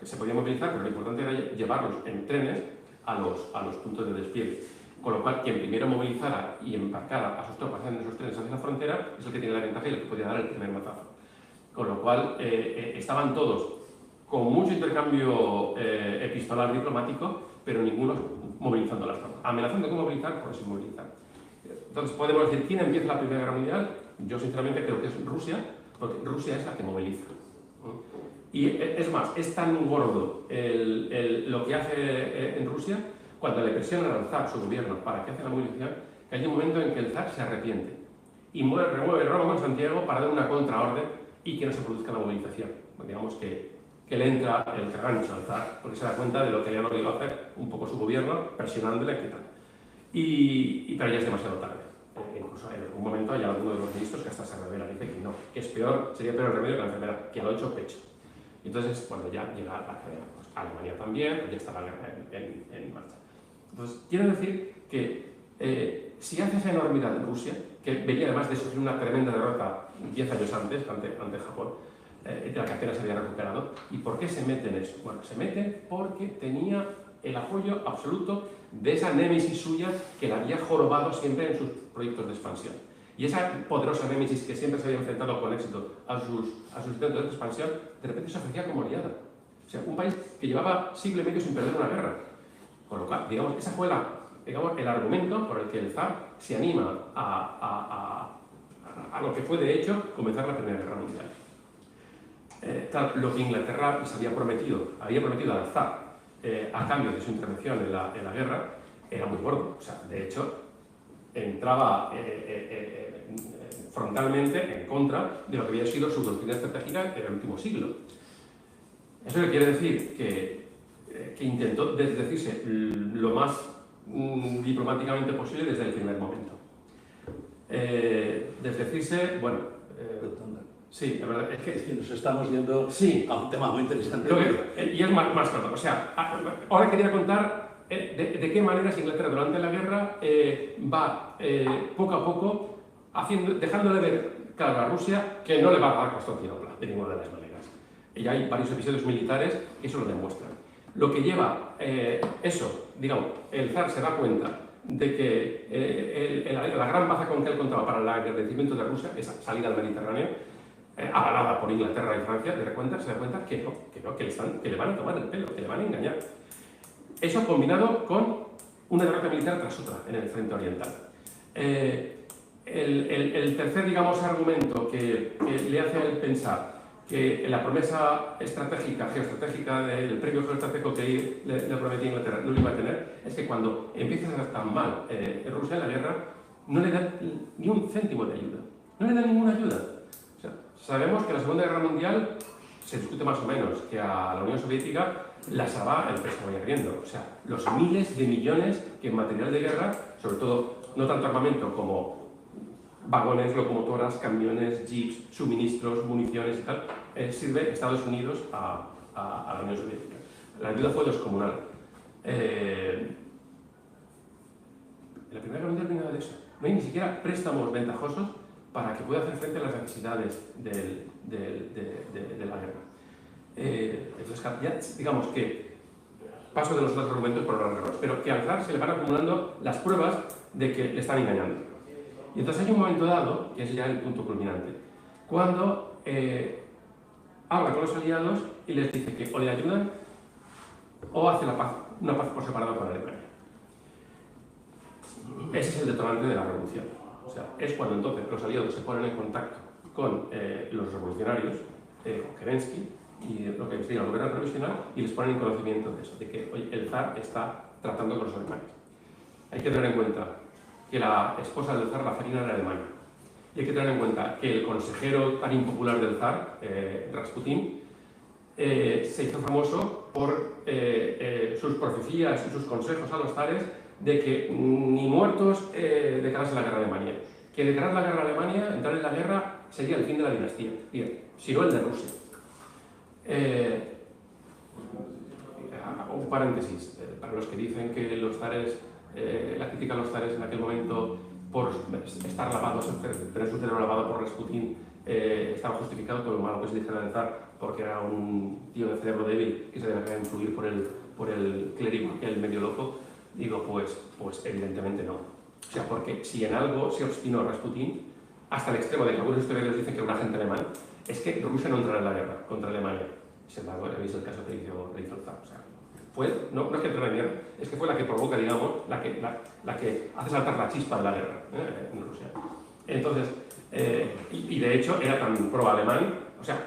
se podían movilizar, pero lo importante era llevarlos en trenes a los puntos de despliegue. Con lo cual, quien primero movilizara y embarcara a sus tropas en esos trenes hacia la frontera es el que tiene la ventaja y el que podía dar el primer mazazo. Con lo cual, estaban todos con mucho intercambio epistolar diplomático, pero ninguno movilizando las tropas. Amenazando con movilizar, por sin movilizar. Entonces, podemos decir, ¿quién empieza la Primera Guerra Mundial? Yo, sinceramente, creo que es Rusia, porque Rusia es la que moviliza. Y es más, es tan gordo lo que hace en Rusia, cuando le presionan al zar, su gobierno, para que haga la movilización, que hay un momento en que el zar se arrepiente y remueve Roma con Santiago para dar una contraorden y que no se produzca la movilización. Digamos que le entra el cagancho al zar, porque se da cuenta de lo que le han obligado a hacer un poco su gobierno, presionándole, etc. Pero ya es demasiado tarde. Incluso en algún momento hay alguno de los ministros que hasta se revela, dice que no, que es peor, sería peor el remedio que la enfermedad, que lo ha hecho pecho. Entonces, cuando ya llega la cadena, pues Alemania también, ya está la guerra en marcha. Entonces, quiero decir que si hace esa enormidad en Rusia, que venía además de sufrir una tremenda derrota 10 años antes, ante Japón, de la que apenas se había recuperado, ¿y por qué se mete en eso? Bueno, se mete porque tenía el apoyo absoluto de esa némesis suya que la había jorobado siempre en sus proyectos de expansión. Y esa poderosa némesis que siempre se había enfrentado con éxito a sus intentos de expansión, de repente se ofrecía como aliada. O sea, un país que llevaba siglo y medio sin perder una guerra. Con lo cual, digamos, ese fue el argumento por el que el zar se anima a lo que fue, de hecho, comenzar la Primera Guerra Mundial. Lo que Inglaterra se había prometido al zar a cambio de su intervención en la guerra era muy gordo. O sea, de hecho, entraba frontalmente en contra de lo que había sido su doctrina estratégica en el último siglo. Eso quiere decir que intentó desdecirse lo más diplomáticamente posible desde el primer momento. Desdecirse, bueno... sí, la verdad es que nos estamos yendo a un tema muy interesante. Y es más corto. O sea, ahora quería contar de qué maneras Inglaterra durante la guerra va poco a poco dejándole ver claro a Rusia que no le va a dar Constantinopla de ninguna de las maneras. Y hay varios episodios militares que eso lo demuestran. Lo que lleva eso, digamos, el zar se da cuenta de que la gran baza con que él contaba para el agradecimiento de Rusia, esa salida al Mediterráneo, avalada por Inglaterra y Francia, se da cuenta que le van a tomar el pelo, que le van a engañar. Eso combinado con una derrota militar tras otra en el frente oriental. El tercer, digamos, argumento que le hace a él pensar que la promesa geoestratégica del premio geoestratégico que le prometía Inglaterra no lo iba a tener, es que cuando empieza a estar tan mal Rusia en la guerra, no le dan ni un céntimo de ayuda. No le dan ninguna ayuda. O sea, sabemos que en la Segunda Guerra Mundial se discute más o menos que a la Unión Soviética la SABA el peso vaya riendo. O sea, los miles de millones que en material de guerra, sobre todo no tanto armamento como vagones, locomotoras, camiones, jeeps, suministros, municiones y tal, sirve Estados Unidos a la Unión Soviética. La ayuda fue descomunal. En la Primera Guerra Mundial no hay nada de eso. No hay ni siquiera préstamos ventajosos para que pueda hacer frente a las necesidades de la guerra. Entonces, ya digamos que paso de los otros argumentos por los errores, pero que al zar se le van acumulando las pruebas de que le están engañando. Y entonces hay un momento dado, que es ya el punto culminante, cuando habla con los aliados y les dice que o le ayudan o hace una paz por separado con Alemania. Ese es el detonante de la revolución. O sea, es cuando entonces los aliados se ponen en contacto con los revolucionarios, con Kerensky, y lo que investiga el gobierno provisional, y les ponen en conocimiento de eso, de que oye, el zar está tratando con los alemanes. Hay que tener en cuenta que la esposa del zar, la zarina, era alemana. Y hay que tener en cuenta que el consejero tan impopular del zar, Rasputín, se hizo famoso por sus profecías y sus consejos a los zares de que ni muertos declararse la guerra a Alemania. Que declarar la guerra a Alemania, entrar en la guerra, sería el fin de la dinastía, si no el de Rusia. Un paréntesis, para los que dicen que los zares, la crítica a los zares en aquel momento por estar lavados, tener su cerebro lavado por Rasputín, estaba justificado por lo malo que se dijera del zar, porque era un tío de cerebro débil que se debía influir por el clérigo, el medio loco. Digo, pues evidentemente no. O sea, porque si en algo se obstinó Rasputín, hasta el extremo de que algunos historiadores dicen que era un agente alemán, es que Rusia no entrará en la guerra contra Alemania. Sin embargo, he visto el caso que hizo el zar. O sea, no es que entrara en guerra, es que fue la que provoca, digamos, la que hace saltar la chispa de la guerra en Rusia. Entonces, y de hecho era tan pro-alemán, o sea,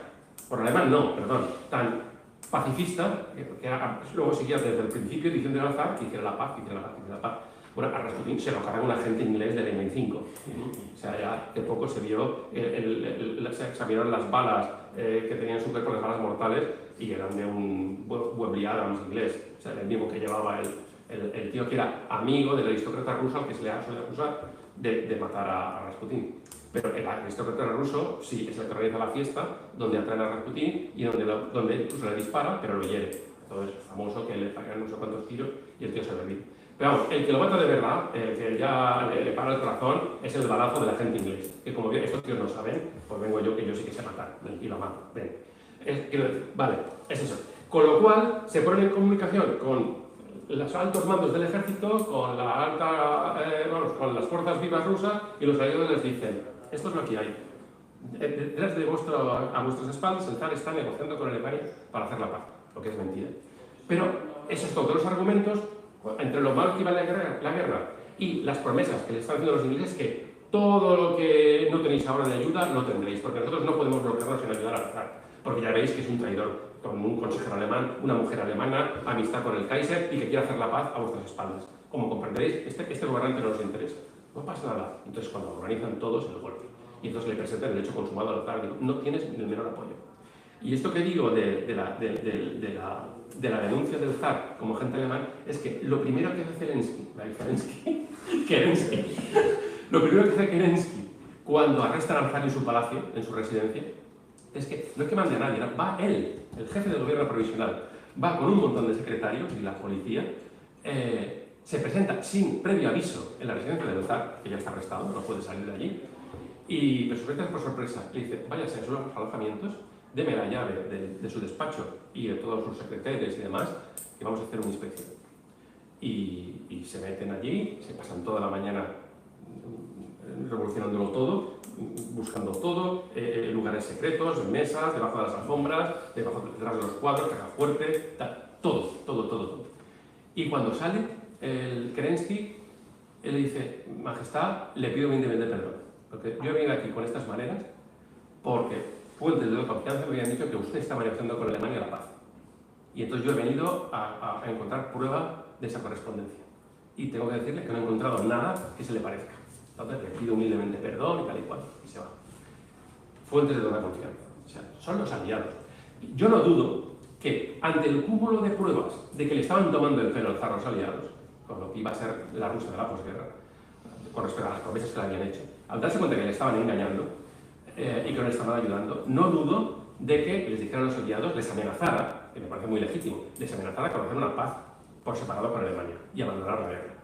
pro-alemán no, perdón, tan pacifista, que luego seguía desde el principio diciendo al zar que hiciera la paz, que hiciera la paz, que hiciera la paz. Bueno, a Rasputín se lo carga un agente inglés del M5. O sea, ya de poco se vio, se examinaron las balas que tenían en su cuerpo, las balas mortales, y eran de un Webley Adams inglés. O sea, el mismo que llevaba el tío que era amigo del aristócrata ruso al que se le suele acusar de matar a Rasputín. Pero el aristócrata ruso sí es el que organiza la fiesta, donde atraen a Rasputín y donde incluso le dispara, pero lo hiere. Entonces, es famoso que le pegan no sé cuántos tiros y el tío se revive. Pero vamos, el que lo mata de verdad, el que ya le para el corazón, es el balazo del agente inglés. Que como bien estos tíos no saben, pues vengo yo que yo sí que sé matar, y lo mato. Ven. Quiero decir, vale, es eso. Con lo cual, se ponen en comunicación con los altos mandos del ejército, con con las fuerzas vivas rusas, y los aliados les dicen, esto es lo que hay. Detrás de a vuestras espaldas, el zar está negociando con Alemania para hacer la paz, lo que es mentira. Pero esos todos los argumentos, entre lo mal que iba la guerra y las promesas que le están haciendo los ingleses, que todo lo que no tenéis ahora de ayuda lo tendréis, porque nosotros no podemos bloquearnos sin ayudar al zar, porque ya veis que es un traidor, con un consejero alemán, una mujer alemana, amistad con el Kaiser y que quiere hacer la paz a vuestras espaldas. Como comprenderéis, este gobernante no nos interesa. No pasa nada. Entonces, cuando organizan todos el golpe y entonces le presentan el hecho consumado al zar, digo, no tienes ni el menor apoyo. Y esto que digo de la denuncia del zar como agente alemán es que lo primero que hace Kerensky, lo primero que hace Kerensky cuando arrestan al zar en su palacio, en su residencia, es que no es que mande a nadie, no, va él, el jefe del gobierno provisional, va con un montón de secretarios y la policía, se presenta sin previo aviso en la residencia del zar, que ya está arrestado, no puede salir de allí, y pero por sorpresa le dice, váyase a sus alojamientos, deme la llave de su despacho y de todos sus secretarios y demás, que vamos a hacer una inspección. Y se meten allí, se pasan toda la mañana revolucionándolo todo, buscando todo, lugares secretos, mesas, debajo de las alfombras, detrás de los cuadros, caja fuerte, todo. Y cuando sale el Kerensky, él le dice, Majestad, le pido humildemente perdón, porque yo he venido aquí con estas maneras porque fuentes de confianza me habían dicho que usted estaba negociando con Alemania la paz. Y entonces yo he venido a encontrar prueba de esa correspondencia. Y tengo que decirle que no he encontrado nada que se le parezca. Entonces le pido humildemente perdón y tal y cual, y se va. Fuentes de toda confianza. O sea, son los aliados. Yo no dudo que ante el cúmulo de pruebas de que le estaban tomando el pelo al zar los aliados, con lo que iba a ser la Rusia de la posguerra, con respecto a las promesas que le habían hecho, al darse cuenta que le estaban engañando y que no le estaban ayudando, no dudo de que les dijeran a los aliados, les amenazara, que me parece muy legítimo, les amenazara con hacer una paz por separado con Alemania y abandonar la guerra.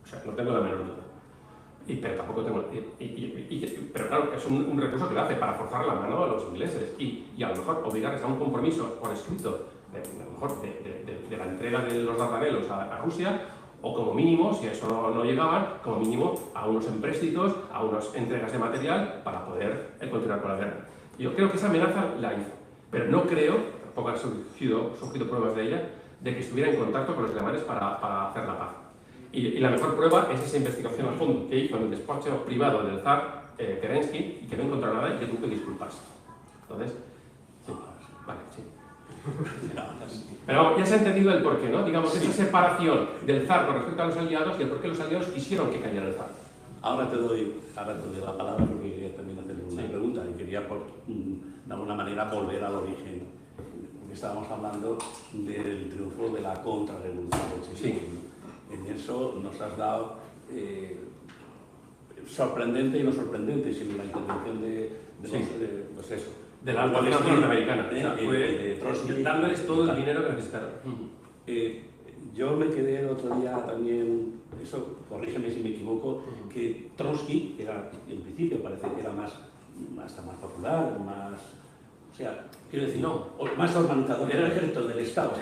O sea, no tengo la menor duda. Pero tampoco tengo. Pero claro, es un recurso que lo hace para forzar la mano a los ingleses y a lo mejor obligarles a un compromiso por escrito, a lo mejor de la entrega de los Dardanelos a Rusia, o como mínimo, si a eso no llegaban, como mínimo a unos empréstitos, a unas entregas de material para poder continuar con la guerra. Yo creo que esa amenaza la hizo, pero no creo, tampoco han surgido pruebas de ella, de que estuviera en contacto con los alemanes para hacer la paz. Y la mejor prueba es esa investigación a fondo que hizo en el despacho privado del zar Kerensky y que no encontró nada y que tuvo que disculparse. Entonces, sí, vale, sí. Pero vamos, ya se ha entendido el porqué, ¿no? Digamos, esa separación del zar con respecto a los aliados y el por qué los aliados quisieron que cayera el zar. Ahora te doy la palabra porque quería también hacer una pregunta y quería, de alguna manera, volver al origen. Porque estábamos hablando del triunfo de la contrarrevolución bolchevique. Sí. En eso nos has dado sorprendente y no sorprendente, sino la intervención pues eso, de la alta financiación norteamericana. O sea, fue Trotsky, dándoles todo el dinero que necesitaron. Yo me quedé el otro día también, eso, corrígeme si me equivoco, que Trotsky era, en principio parece que era más popular, más, o sea, quiero decir, más organizador, era el ejército del Estado.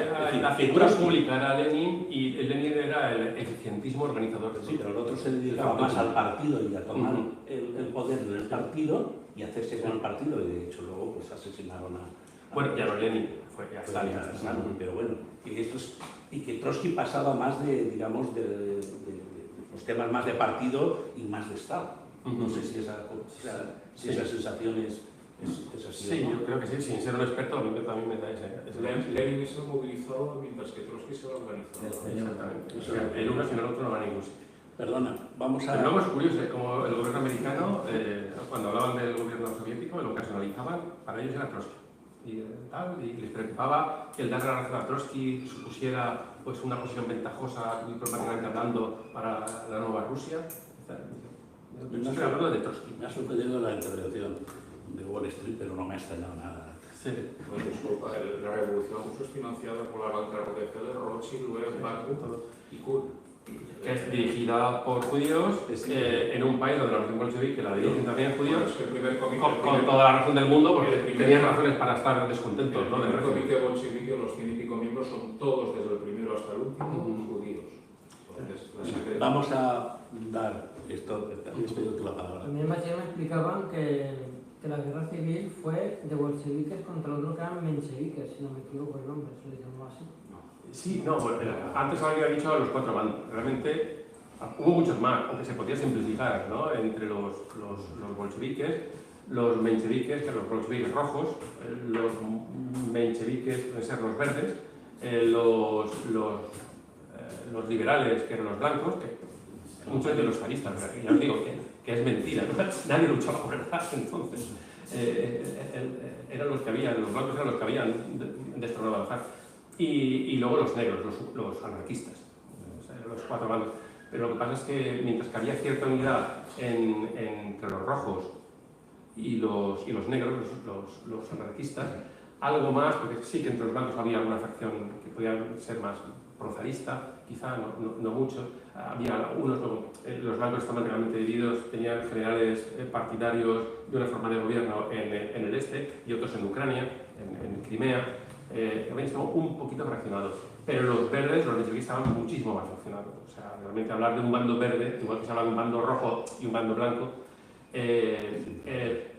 La figura pública era Lenin y Lenin era el eficientismo organizador del sí, pero el otro se dedicaba más al partido y a tomar el poder del partido y hacerse con el partido, y de hecho luego pues asesinaron a... Bueno, ya no Lenin, fue ya Stalin. Pero bueno, y que Trotsky pasaba más de, digamos, de los temas más de partido y más de Estado. No sé si esa sensación es así. Sí, yo creo que sí, sin ser un experto, a mí también me da ese... Lenin se movilizó mientras que Trotsky se organizó. Exactamente. O sea, el uno sin el otro no va a ningún sitio. Perdona, vamos a... Pero luego es curioso, como el gobierno americano, cuando hablaban del gobierno soviético, lo ocasionalizaban, para ellos era Trotsky. Y les preocupaba que el dar la razón a Trotsky supusiera pues, una posición ventajosa, diplomáticamente hablando, para la nueva Rusia. Estoy hablando de Trotsky. Me ha sorprendido la intervención de Wall Street, pero no me ha extrañado nada. Sí. Bueno, disculpa, la revolución rusa es financiada por la banca Rockefeller, Rothschild, Bank y Kuhn. Que es dirigida por judíos en un país donde la revolución bolchevique la dirigen también judíos, con toda la razón del mundo, porque tenían razones para estar descontentos. El primer comité bolchevique, los 100 y pico miembros, son todos, desde el primero hasta el último, judíos. Entonces, vamos a dar esto, la palabra. A mí en bachiller me explicaban que la guerra civil fue de bolcheviques contra otro que eran mencheviques, si no me equivoco el nombre, se le llamó así. Sí, no, antes había dicho a los cuatro bandos. Realmente hubo muchos más, aunque se podía simplificar, ¿no? Entre los bolcheviques, los mencheviques, que eran los bolcheviques rojos, los mencheviques, pueden ser los verdes, los liberales, que eran los blancos, que muchos de los zaristas, ya os digo que es mentira, ¿no? Nadie luchaba por el paz entonces. Eran los blancos eran los que habían destronado al zar. Y luego los negros, los anarquistas, los cuatro bandos. Pero lo que pasa es que mientras que había cierta unidad entre los rojos y los negros, los anarquistas, algo más, porque sí que entre los blancos había alguna facción que podía ser más prozarista, quizá no mucho. Había los blancos estaban realmente divididos, tenían generales partidarios de una forma de gobierno en el este y otros en Ucrania, en Crimea. También estaban un poquito fraccionados, pero los verdes, los mencheviques, estaban muchísimo más fraccionados. O sea, realmente hablar de un bando verde, igual que se habla de un bando rojo y un bando blanco,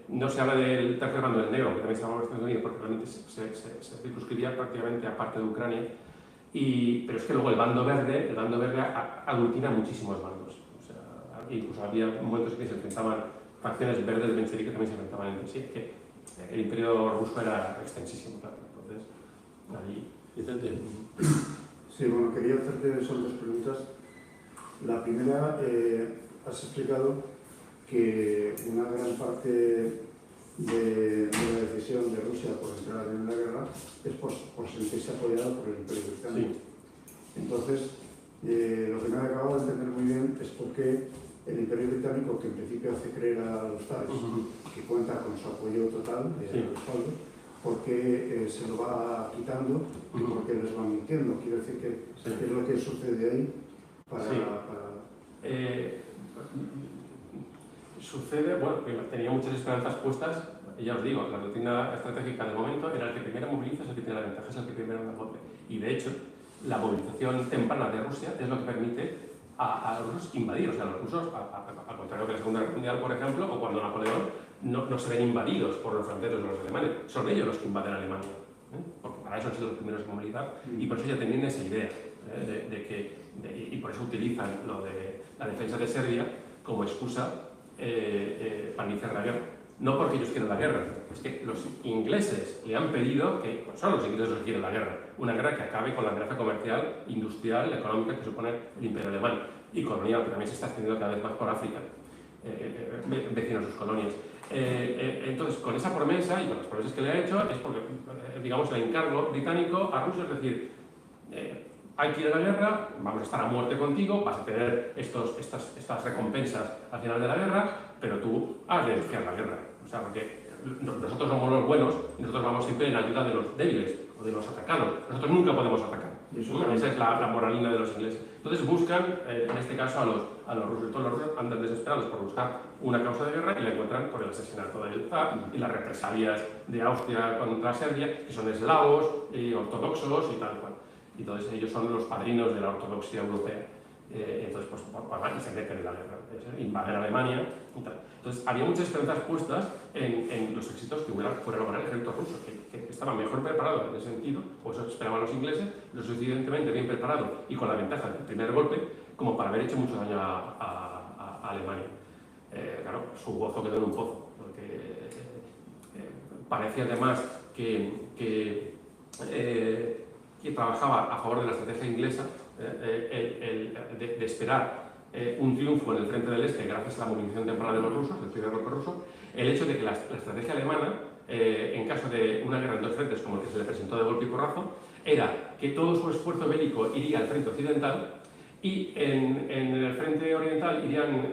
no se habla del tercer bando del negro, que también se habla en Estados Unidos, porque realmente se circunscribía prácticamente a parte de Ucrania. Pero es que luego el bando verde aglutina muchísimos bandos. O sea, incluso había momentos en que se enfrentaban facciones verdes de mencheviques que también se enfrentaban entre sí, que el imperio ruso era extensísimo, claro. Entonces, ahí... Vicente. Sí, bueno, quería hacerte son dos preguntas. La primera, has explicado que una gran parte de la decisión de Rusia por entrar en la guerra es por sentirse apoyada por el Imperio Británico. Sí. Entonces, lo que me ha acabado de entender muy bien es por qué el Imperio Británico, que en principio hace creer a los zares que cuenta con su apoyo total de respaldo, por qué se lo va quitando y por qué les va mintiendo. Quiero decir que es lo que sucede ahí para... Sucede, bueno, que tenía muchas esperanzas puestas, ya os digo, la doctrina estratégica del momento era el que primero moviliza, es el que tiene la ventaja, es el que primero da golpe. Y de hecho, la movilización temprana de Rusia es lo que permite a los rusos invadir. O sea, los rusos, al contrario que la Segunda Guerra Mundial, por ejemplo, o cuando Napoleón, no se ven invadidos por los franceses o los alemanes, son ellos los que invaden Alemania. Porque para eso han sido los primeros en movilizar y por eso ya tenían esa idea. y por eso utilizan lo de la defensa de Serbia como excusa para iniciar la guerra. No porque ellos quieran la guerra, es que los ingleses le han pedido que, pues son los ingleses los que quieren la guerra, una guerra que acabe con la amenaza comercial, industrial, económica que supone el imperio alemán y colonial, que también se está extendiendo cada vez más por África, vecinos a sus colonias. Entonces, con esa promesa y con las promesas que le ha hecho, es porque, digamos, el encargo británico a Rusia es decir, hay que ir a la guerra, vamos a estar a muerte contigo, vas a tener estas recompensas al final de la guerra, pero tú has de iniciar la guerra. O sea, porque nosotros somos los buenos y nosotros vamos siempre en ayuda de los débiles o de los atacados. Nosotros nunca podemos atacar. Esa es la moralina de los ingleses. Entonces buscan, en este caso, a los rusos. Todos los rusos andan desesperados por buscar una causa de guerra y la encuentran con el asesinato del zar y las represalias de Austria contra Serbia, que son eslavos, ortodoxos y tal cual. Y entonces ellos son los padrinos de la ortodoxia europea. Entonces, pues, y se meten en la guerra, invaden Alemania y tal. Entonces, había muchas esperanzas puestas en los éxitos que fuera a lograr el ejército ruso, que estaba mejor preparado en ese sentido, o eso esperaban los ingleses, lo suficientemente bien preparado y con la ventaja del primer golpe, como para haber hecho mucho daño a Alemania. Claro, su gozo quedó en un pozo, porque parece además que trabajaba a favor de la estrategia inglesa, de esperar un triunfo en el frente del este gracias a la movilización temprana de los rusos, del primer golpe ruso, el hecho de que la estrategia alemana, en caso de una guerra en dos frentes como el que se le presentó de golpe y porrazo, era que todo su esfuerzo bélico iría al frente occidental y en el frente oriental irían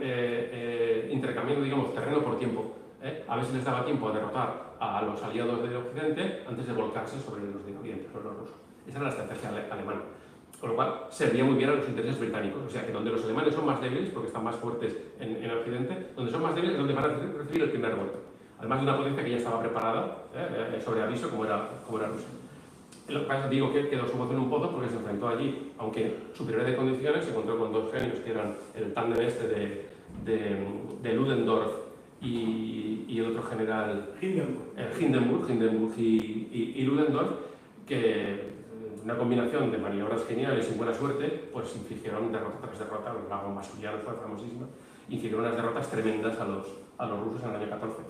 intercambiando, digamos, terreno por tiempo. A ver si les daba tiempo a derrotar a los aliados del occidente antes de volcarse sobre los de oriente, sobre los rusos. Esa era la estrategia alemana. Con lo cual, servía muy bien a los intereses británicos. O sea, que donde los alemanes son más débiles, porque están más fuertes en Occidente, donde son más débiles es donde van a recibir el primer golpe. Además de una potencia que ya estaba preparada, sobre aviso, como era Rusia. Lo que pasa, digo que quedó su voz en un pozo porque se enfrentó allí, aunque superior de condiciones, se encontró con dos genios que eran el tándem este de Ludendorff y el otro general Hindenburg y Ludendorff, que una combinación de maniobras geniales y buena suerte, pues infligieron derrota tras derrota. La bomba suyana fue famosísima, infligieron unas derrotas tremendas a los rusos en el año 14.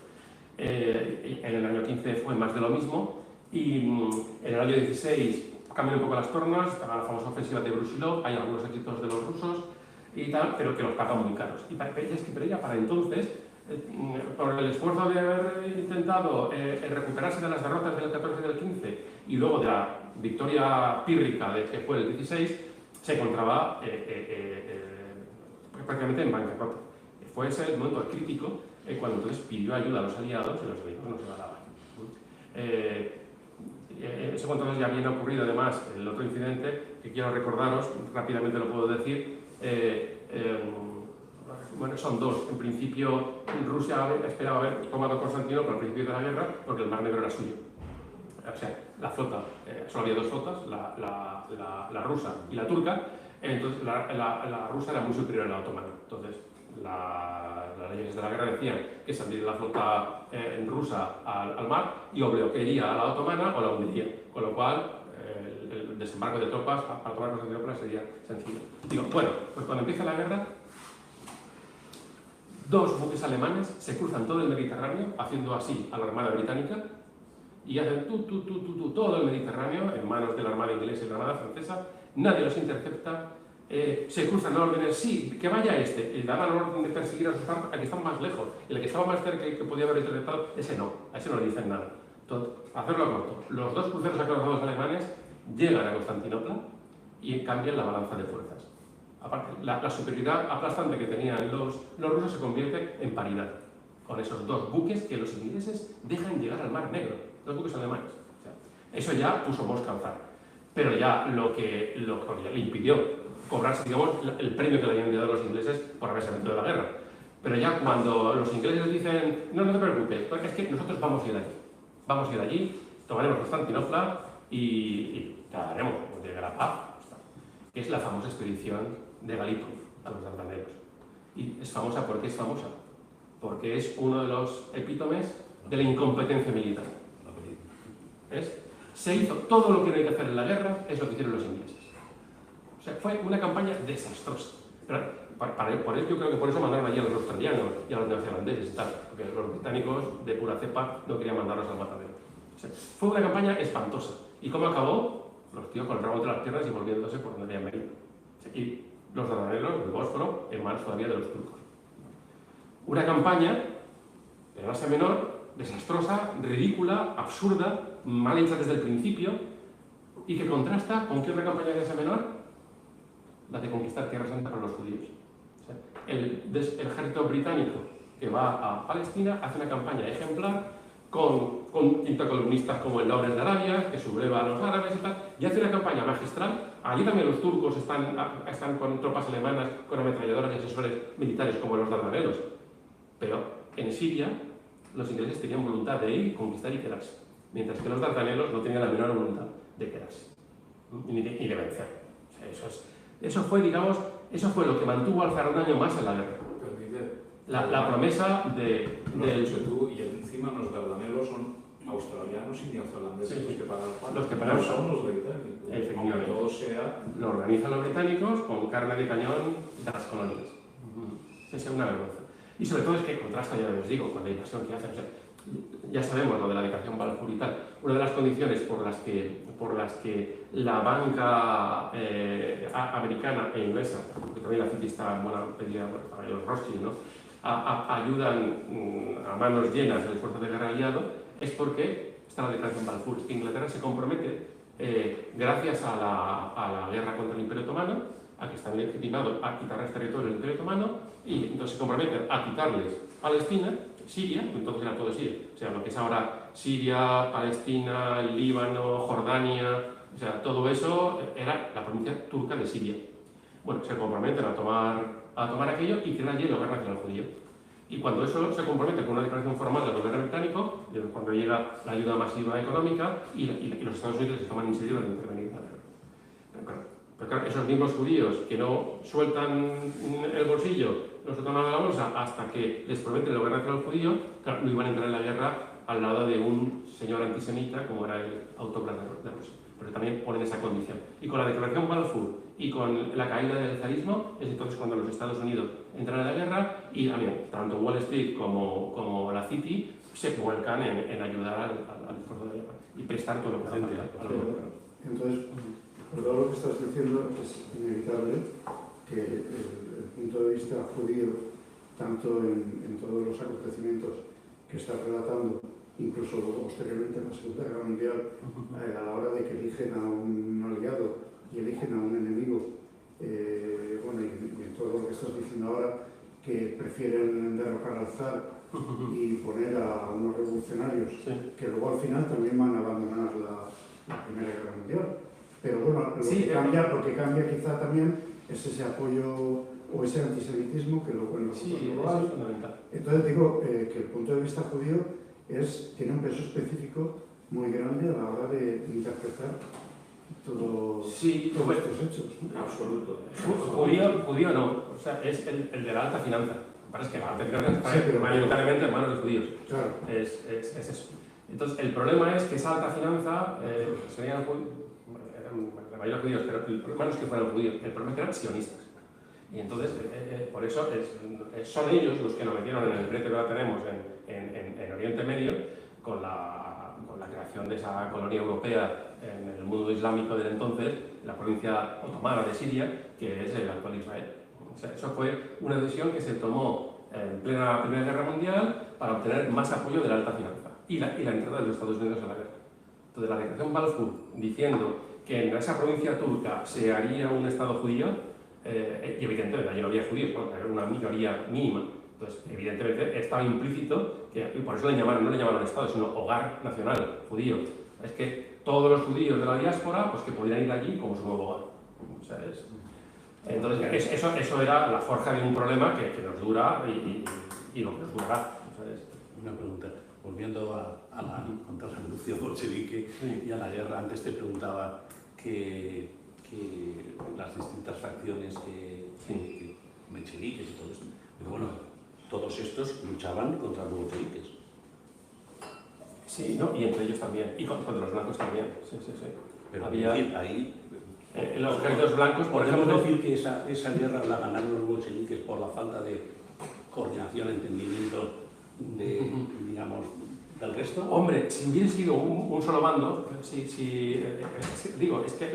En el año 15 fue más de lo mismo, y en el año 16 cambian un poco las tornas, estaba la famosa ofensiva de Brusilov, hay algunos éxitos de los rusos y tal, pero que los pagan muy caros. Y pero ella para entonces, por el esfuerzo de haber intentado recuperarse de las derrotas del 14 y del 15 y luego de la victoria pírrica de que fue el 16, se encontraba prácticamente en bancarrota. Fue ese el momento crítico cuando entonces pidió ayuda a los aliados y los aliados no se la daban. Eso entonces ya había ocurrido además el otro incidente que quiero recordaros, rápidamente lo puedo decir. Bueno, son dos. En principio, Rusia esperaba haber tomado Constantinopla al principio de la guerra porque el Mar Negro era suyo. O sea, la flota, solo había dos flotas, la rusa y la turca. Entonces, la rusa era muy superior a la otomana. Entonces, las leyes de la guerra decían que saldría la flota rusa al mar y o bloquearía a la otomana o la hundiría. Con lo cual, el desembarco de tropas para tomar Constantinopla sería sencillo. Digo, bueno, pues cuando empieza la guerra, dos buques alemanes se cruzan todo el Mediterráneo, haciendo así a la Armada Británica, y hacen todo el Mediterráneo en manos de la Armada Inglesa y la Armada Francesa, nadie los intercepta, se cruzan órdenes, sí, que vaya y daban la orden de perseguir a sus barcos, al que están más lejos, y el que estaba más cerca y que podía haber interceptado, a ese no le dicen nada. Entonces, para hacerlo corto, los dos cruceros acorazados alemanes llegan a Constantinopla y cambian la balanza de fuerzas. Aparte, la superioridad aplastante que tenían los rusos se convierte en paridad con esos dos buques que los ingleses dejan llegar al Mar Negro, dos buques alemanes. O sea, eso ya puso Mosca a alzar, pero ya lo que le impidió cobrarse, digamos, el premio que le habían dado los ingleses por haberse metido en la guerra. Pero ya cuando los ingleses dicen, no te preocupes, es que nosotros vamos a ir allí, tomaremos Constantinopla y haremos, cuando llegue la paz, que es la famosa expedición de Galito a los Dardanelos. Y es famosa porque es famosa, porque es uno de los epítomes de la incompetencia militar. Se hizo todo lo que no hay que hacer en la guerra, es lo que hicieron los ingleses. sea, fue una campaña desastrosa. Pero por ello yo creo que por eso mandaron allí a los australianos y a los neozelandeses y tal, porque los británicos de pura cepa no querían mandarlos al matadero. O sea, fue una campaña espantosa. ¿Y cómo acabó? Los tíos con el rabo entre las piernas y volviéndose por donde habían venido. O sea, y los Dardanelos, el Bósforo, en manos todavía de los turcos. Una campaña de Asia Menor, desastrosa, ridícula, absurda, mal hecha desde el principio, y que contrasta con qué otra campaña de Asia Menor, la de conquistar Tierra Santa para los judíos. O sea, el ejército británico que va a Palestina hace una campaña ejemplar con columnistas como el Lawrence de Arabia, que subleva a los árabes y tal, y hace una campaña magistral. Allí también los turcos están con tropas alemanas, con ametralladoras y asesores militares como los Dardanelos. Pero en Siria los ingleses tenían voluntad de ir, conquistar y quedarse, mientras que los Dardanelos no tenían la menor voluntad de quedarse, ni de vencer. O sea, eso fue, digamos, eso fue lo que mantuvo al zar un año más en la guerra. La promesa del... Tú, y encima los Dardanelos son australianos y neozelandeses Sí, los que pagan el pan. los que pagan son los británicos. Efectivamente. Aunque todo sea... Lo organizan los británicos con carne de cañón de las colonias. Esa es una vergüenza. Y sobre todo es que contrasta, ya les digo, con la invasión que hacen. O sea, ya sabemos lo de la declaración Balfour y tal. Una de las condiciones por las que la banca americana e inglesa, porque también la City está en buena medida para los Rothschild, ¿no? Ayudan a manos llenas el esfuerzo de guerra aliado, es porque está la declaración Balfour. Inglaterra se compromete, gracias a la guerra contra el Imperio Otomano, a que están legitimados a quitarles territorio del Imperio Otomano, y entonces se comprometen a quitarles Palestina, Siria, entonces era todo Siria, o sea, lo que es ahora Siria, Palestina, Líbano, Jordania, o sea, todo eso era la provincia turca de Siria. Bueno, se comprometen a tomar aquello y crean allí el Hogar Nacional Judío. Y cuando eso se compromete con una declaración formal del gobierno británico, cuando llega la ayuda masiva económica y los Estados Unidos se toman en serio de intervenir en la guerra. Pero claro, esos mismos judíos que no sueltan el bolsillo, no sueltan nada de la bolsa hasta que les prometen el Hogar Nacional Judío, claro, no iban a entrar en la guerra al lado de un señor antisemita como era el autócrata de Rusia. Pero también ponen esa condición. Y con la declaración Balfour y con la caída del zarismo es entonces cuando los Estados Unidos entran en la guerra y también tanto Wall Street como la City se vuelcan en ayudar al esfuerzo de la guerra y prestar todo lo que hace a los gobiernos. Entonces, por todo lo que estás diciendo, es inevitable que el punto de vista judío, tanto en todos los acontecimientos que estás relatando, incluso luego posteriormente en la Segunda Guerra Mundial, a la hora de que eligen a un aliado y eligen a un enemigo, bueno, y en todo lo que estás diciendo ahora, que prefieren derrocar al zar y poner a unos revolucionarios que luego al final también van a abandonar la Primera Guerra Mundial. Pero bueno, lo que cambia quizá también es ese apoyo o ese antisemitismo que luego en los otros no hay. Entonces digo que el punto de vista judío tiene un peso específico muy grande a la hora de interpretar todos estos hechos, ¿no? Absoluto. Judío no, o sea, es el de la alta finanza. Parece que la alta finanza está mayoritariamente en manos de judíos. Claro. Es eso. Entonces, el problema es que esa alta finanza serían la mayoría judíos, pero el problema no es que fueran judíos, el problema es que eran sionistas. Y entonces, por eso son ellos los que nos metieron en el brete que ahora tenemos en Oriente Medio con la creación de esa colonia europea en el mundo islámico del entonces, la provincia otomana de Siria, que es el actual Israel. O sea, eso fue una decisión que se tomó en plena Primera Guerra Mundial para obtener más apoyo de la alta finanza y la entrada de los Estados Unidos en la guerra. Entonces, la declaración Balfour diciendo que en esa provincia turca se haría un Estado judío, y evidentemente allí no había judíos, bueno, era una minoría mínima. Entonces, evidentemente estaba implícito, y por eso no le llamaron Estado, sino Hogar Nacional Judío. Es que todos los judíos de la diáspora, pues que podían ir allí como su nuevo hogar. O sea, entonces, eso era la forja de un problema que nos dura y lo que nos durará. O sea, Una pregunta, volviendo a la contrarrevolución bolchevique y a la guerra, antes te preguntaba que las distintas facciones mencheviques y todo esto, pero bueno, todos estos luchaban contra los bolcheviques. sí, ¿no? Y entre ellos también, y contra los blancos también. Sí. Pero había... ahí los ejércitos blancos, por Podemos ejemplo... decir que esa guerra la ganaron los bolcheviques por la falta de coordinación, entendimiento digamos, del resto. Hombre, si hubiera sido un solo bando, digo, es que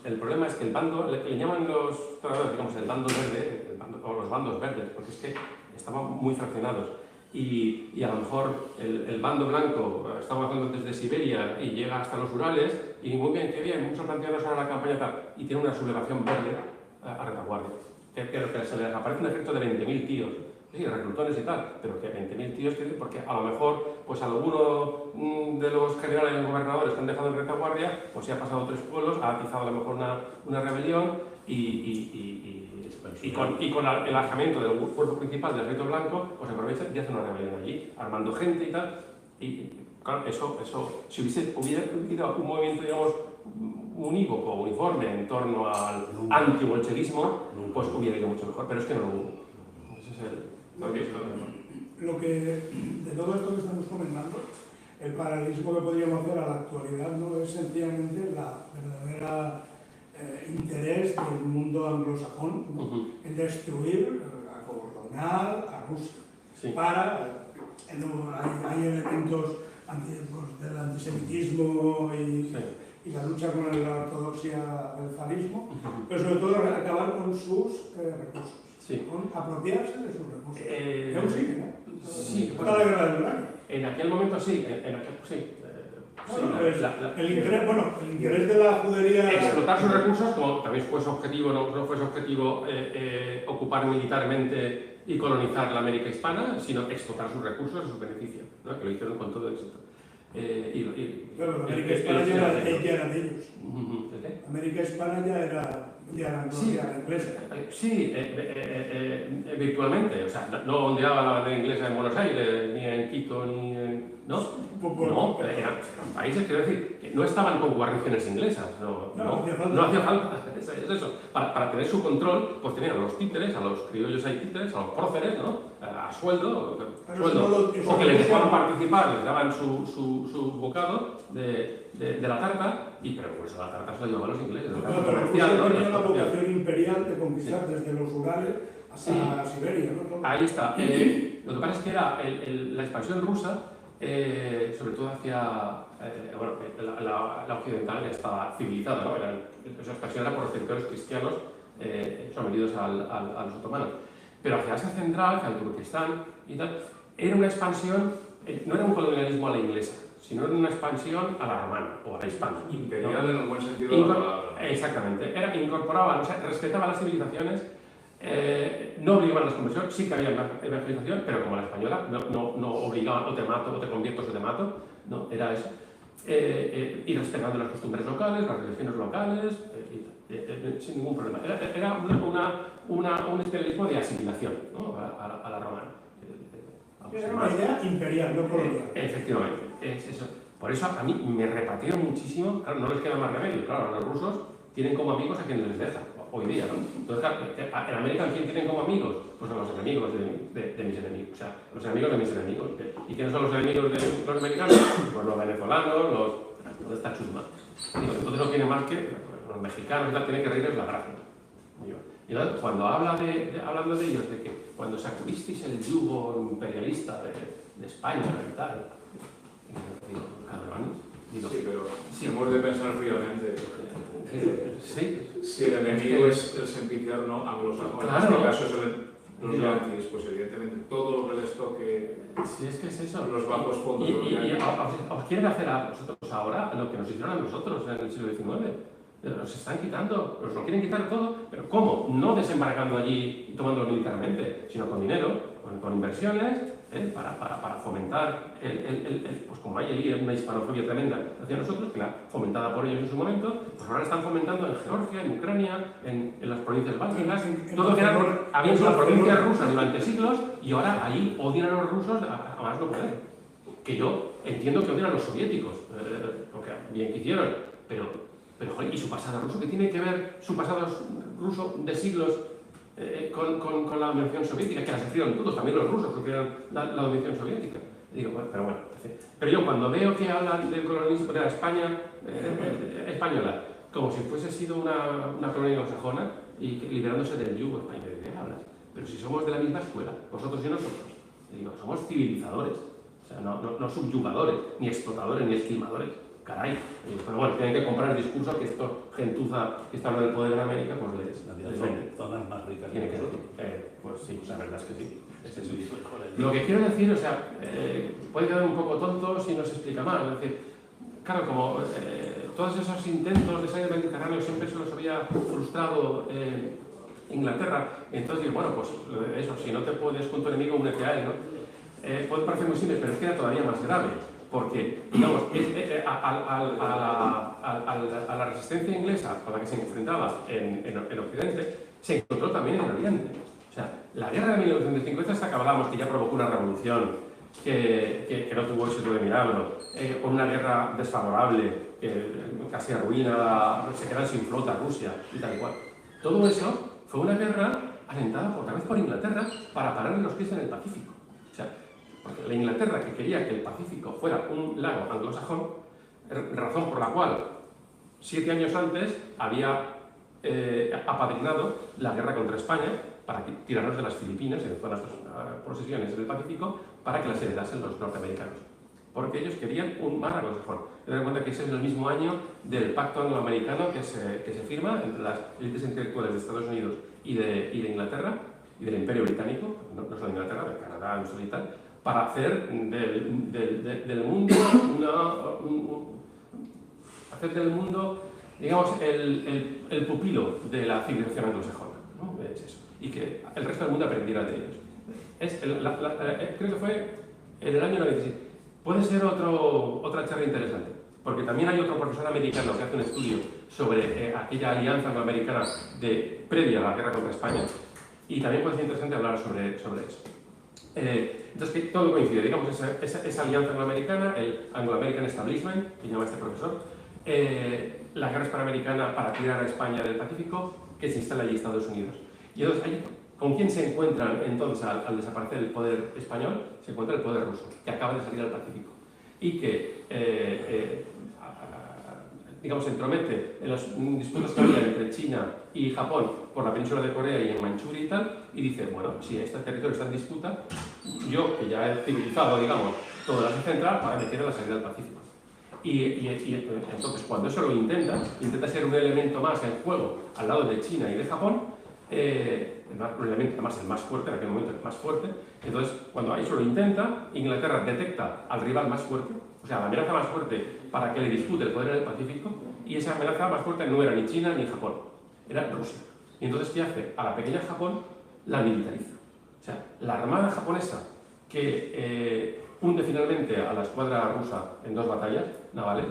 el problema es que el bando, le llaman los historiadores, digamos, el bando verde, o los bandos verdes, porque es que estaban muy fraccionados. Y a lo mejor el bando blanco estamos hablando desde Siberia y llega hasta los Urales, y muy bien, qué bien, muchos planteados ahora la campaña tal, y tiene una sublevación verde a retaguardia. Que se les aparece un ejército de 20.000 tíos. Sí, reclutones y tal, pero que 20.000 tíos, porque a lo mejor pues alguno de los generales y gobernadores que han dejado en retaguardia, pues se ha pasado 3 pueblos, ha atizado a lo mejor una rebelión y con el alzamiento del cuerpo principal del ejército blanco, pues aprovecha y hace una rebelión allí, armando gente y tal. Y claro, eso si hubiera habido un movimiento, digamos, unívoco, uniforme en torno al anti-bolchevismo, pues hubiera ido mucho mejor, pero es que no lo hubo. Ese es lo que, de todo esto que estamos comentando, el paralelismo que podríamos hacer a la actualidad no es sencillamente la verdadera interés del mundo anglosajón, ¿no? En destruir, acordonar a Rusia. Sí. Hay elementos del antisemitismo y la lucha con la ortodoxia del zarismo, pero sobre todo acabar con sus recursos. Sí. Con apropiarse de sus recursos. Aún siguen, ¿eh? Sí. Toda la guerra del Uranio. En aquel momento sí. El interés de la judería... Explotar sus recursos, como también fue su objetivo, no fue su objetivo ocupar militarmente y colonizar la América hispana, sino explotar sus recursos a su beneficio, ¿no? Que lo hicieron con todo éxito. Pero la América hispana ya era de ellos. América hispana ya era inglesa. Sí, virtualmente. O sea, no ondeaba la bandera inglesa en Buenos Aires, ni en Quito, ni en... ¿No? No, eran países, quiero decir, que no estaban con guarniciones inglesas. No hacía falta. Es eso. Para tener su control, pues tenían a los títeres, a los criollos hay títeres, a los próceres, ¿no? A sueldo, o que les dejaban participar, les daban su bocado de la tarta, pero pues la tarta se la llevaban los ingleses. Pero Rusia tenía la vocación imperial de conquistar desde los Urales hasta Siberia, ¿no? Ahí está. Lo que pasa es que era la expansión rusa, sobre todo hacia la occidental, estaba civilizada, ¿no? Esa expansión era por los territorios cristianos sometidos a los otomanos. Pero hacia Asia Central, hacia el Turquestán y tal, era una expansión, no era un colonialismo a la inglesa, sino era una expansión a la romana o a la hispana. Imperial en el buen sentido de la palabra. Exactamente. Incorporaba, o sea, respetaba las civilizaciones, no obligaban a las conversiones, sí que había evangelización, pero como la española, no obligaban o te mato, o te convierto, o te mato, no, era eso. Y respetando las costumbres locales, las religiones locales, sin ningún problema. Era un imperialismo de asimilación, ¿no? a la romana. Era una idea imperial, no colonial. Efectivamente, es eso. Por eso a mí me repatrió muchísimo, claro, no les queda más remedio, claro, los rusos tienen como amigos a quienes les dejan, hoy día, ¿no? Entonces, claro, en América, ¿quién tienen como amigos? Pues a los enemigos de mis enemigos, o sea, los enemigos de mis enemigos. ¿Y quiénes son los enemigos de los americanos? Pues los venezolanos, toda esta chusma. Entonces no tienen más que, los mexicanos y tal, tienen que reírles la gracia. Y entonces, cuando hablando de ellos, de que cuando sacudisteis el yugo imperialista de España y tal, digo, cabrones. Sí, pero hemos de pensar fríamente. Sí. Si el enemigo es el sempiterno anglosajón, Claro. en este caso son los yanquis, pues evidentemente todo lo que les toque, Sí, es que es eso. los bajos fondos de los Y yanquis. os quieren hacer a vosotros ahora lo que nos hicieron a nosotros en el siglo XIX. Nos están quitando, nos lo quieren quitar todo, pero ¿cómo? No desembarcando allí y tomándolo militarmente, sino con dinero, con inversiones, para fomentar, pues como hay allí una hispanofobia tremenda hacia nosotros, que la fomentada por ellos en su momento, pues ahora están fomentando en Georgia, en Ucrania, en las provincias bálticas, todo que había sido provincias rusas durante siglos y ahora ahí odian a los rusos a más no poder. Que yo entiendo que odian a los soviéticos, lo que bien que hicieron, pero joder, ¿y su pasado ruso? ¿Qué tiene que ver su pasado ruso de siglos con la dominación soviética? Que la sufrieron todos, también los rusos sufrieron la dominación soviética. Digo, bueno, pero bueno. Pero yo cuando veo que hablan del colonialismo de la España española como si fuese sido una colonia anglosajona y liberándose del yugo español. ¿De qué hablas? Pero si somos de la misma escuela, vosotros y nosotros, y digo, somos civilizadores, o sea, no subyugadores, ni explotadores, ni esquimadores. Caray, pero bueno, tienen que comprar el discurso que esto, gentuza que está hablando del poder en América, pues les vende. Zonas más ricas. Tiene que pues sí, la verdad es que sí. Lo que quiero decir, o sea, puede quedar un poco tonto si no se explica mal. Es decir, claro, como todos esos intentos de salir del Mediterráneo siempre se los había frustrado Inglaterra, entonces digo, bueno, pues eso, si no te puedes con tu enemigo, únete a él, ¿no? Puede parecer muy simple, pero es que era todavía más grave. Porque, digamos, a la resistencia inglesa con la que se enfrentaba en Occidente, se encontró también en Oriente. O sea, la guerra de 1950, hasta que hablábamos que ya provocó una revolución que no tuvo éxito de milagro, con una guerra desfavorable, que casi arruina, se quedan sin flota Rusia y tal y cual. Todo eso fue una guerra alentada otra vez por Inglaterra para pararle los pies en el Pacífico. O sea, porque la Inglaterra, que quería que el Pacífico fuera un lago anglosajón, razón por la cual 7 años antes había apadrinado la guerra contra España para tirarnos de las Filipinas y de todas las posesiones del Pacífico para que las heredasen los norteamericanos. Porque ellos querían un mar anglosajón. Ten en cuenta que ese es el mismo año del pacto angloamericano que se firma entre las élites intelectuales de Estados Unidos y de Inglaterra y del Imperio Británico, no solo de Inglaterra, de Canadá, y tal, para hacer del mundo hacer del mundo, digamos, el pupilo de la civilización anglosajona, ¿no? Es eso. Y que el resto del mundo aprendiera de ellos. Creo que fue en el año 96. Puede ser otra charla interesante, porque también hay otro profesor americano que hace un estudio sobre aquella alianza angloamericana previa a la guerra contra España, y también puede ser interesante hablar sobre eso. Entonces, que todo coincide, digamos, esa alianza angloamericana, el Anglo-American Establishment, que llama este profesor, la guerra hispanoamericana para tirar a España del Pacífico, que se instala allí en Estados Unidos. Y entonces, ¿con quién se encuentran entonces al desaparecer el poder español? Se encuentra el poder ruso, que acaba de salir al Pacífico y que, digamos, se entromete en los disputas que había entre China y Japón por la península de Corea y en Manchuria y tal, y dice, bueno, si este territorio está en disputa, yo, que ya he civilizado, digamos, toda la Asia Central, para meter a la salida del Pacífico. Y entonces, cuando eso lo intenta ser un elemento más en juego al lado de China y de Japón, un elemento además el más fuerte, en aquel momento el más fuerte. Entonces, cuando eso lo intenta, Inglaterra detecta al rival más fuerte, o sea, la amenaza más fuerte para que le dispute el poder en el Pacífico, y esa amenaza más fuerte no era ni China ni Japón, era Rusia. Y entonces, ¿qué hace? A la pequeña Japón la militariza. O sea, la armada japonesa que hunde finalmente a la escuadra rusa en 2 batallas navales,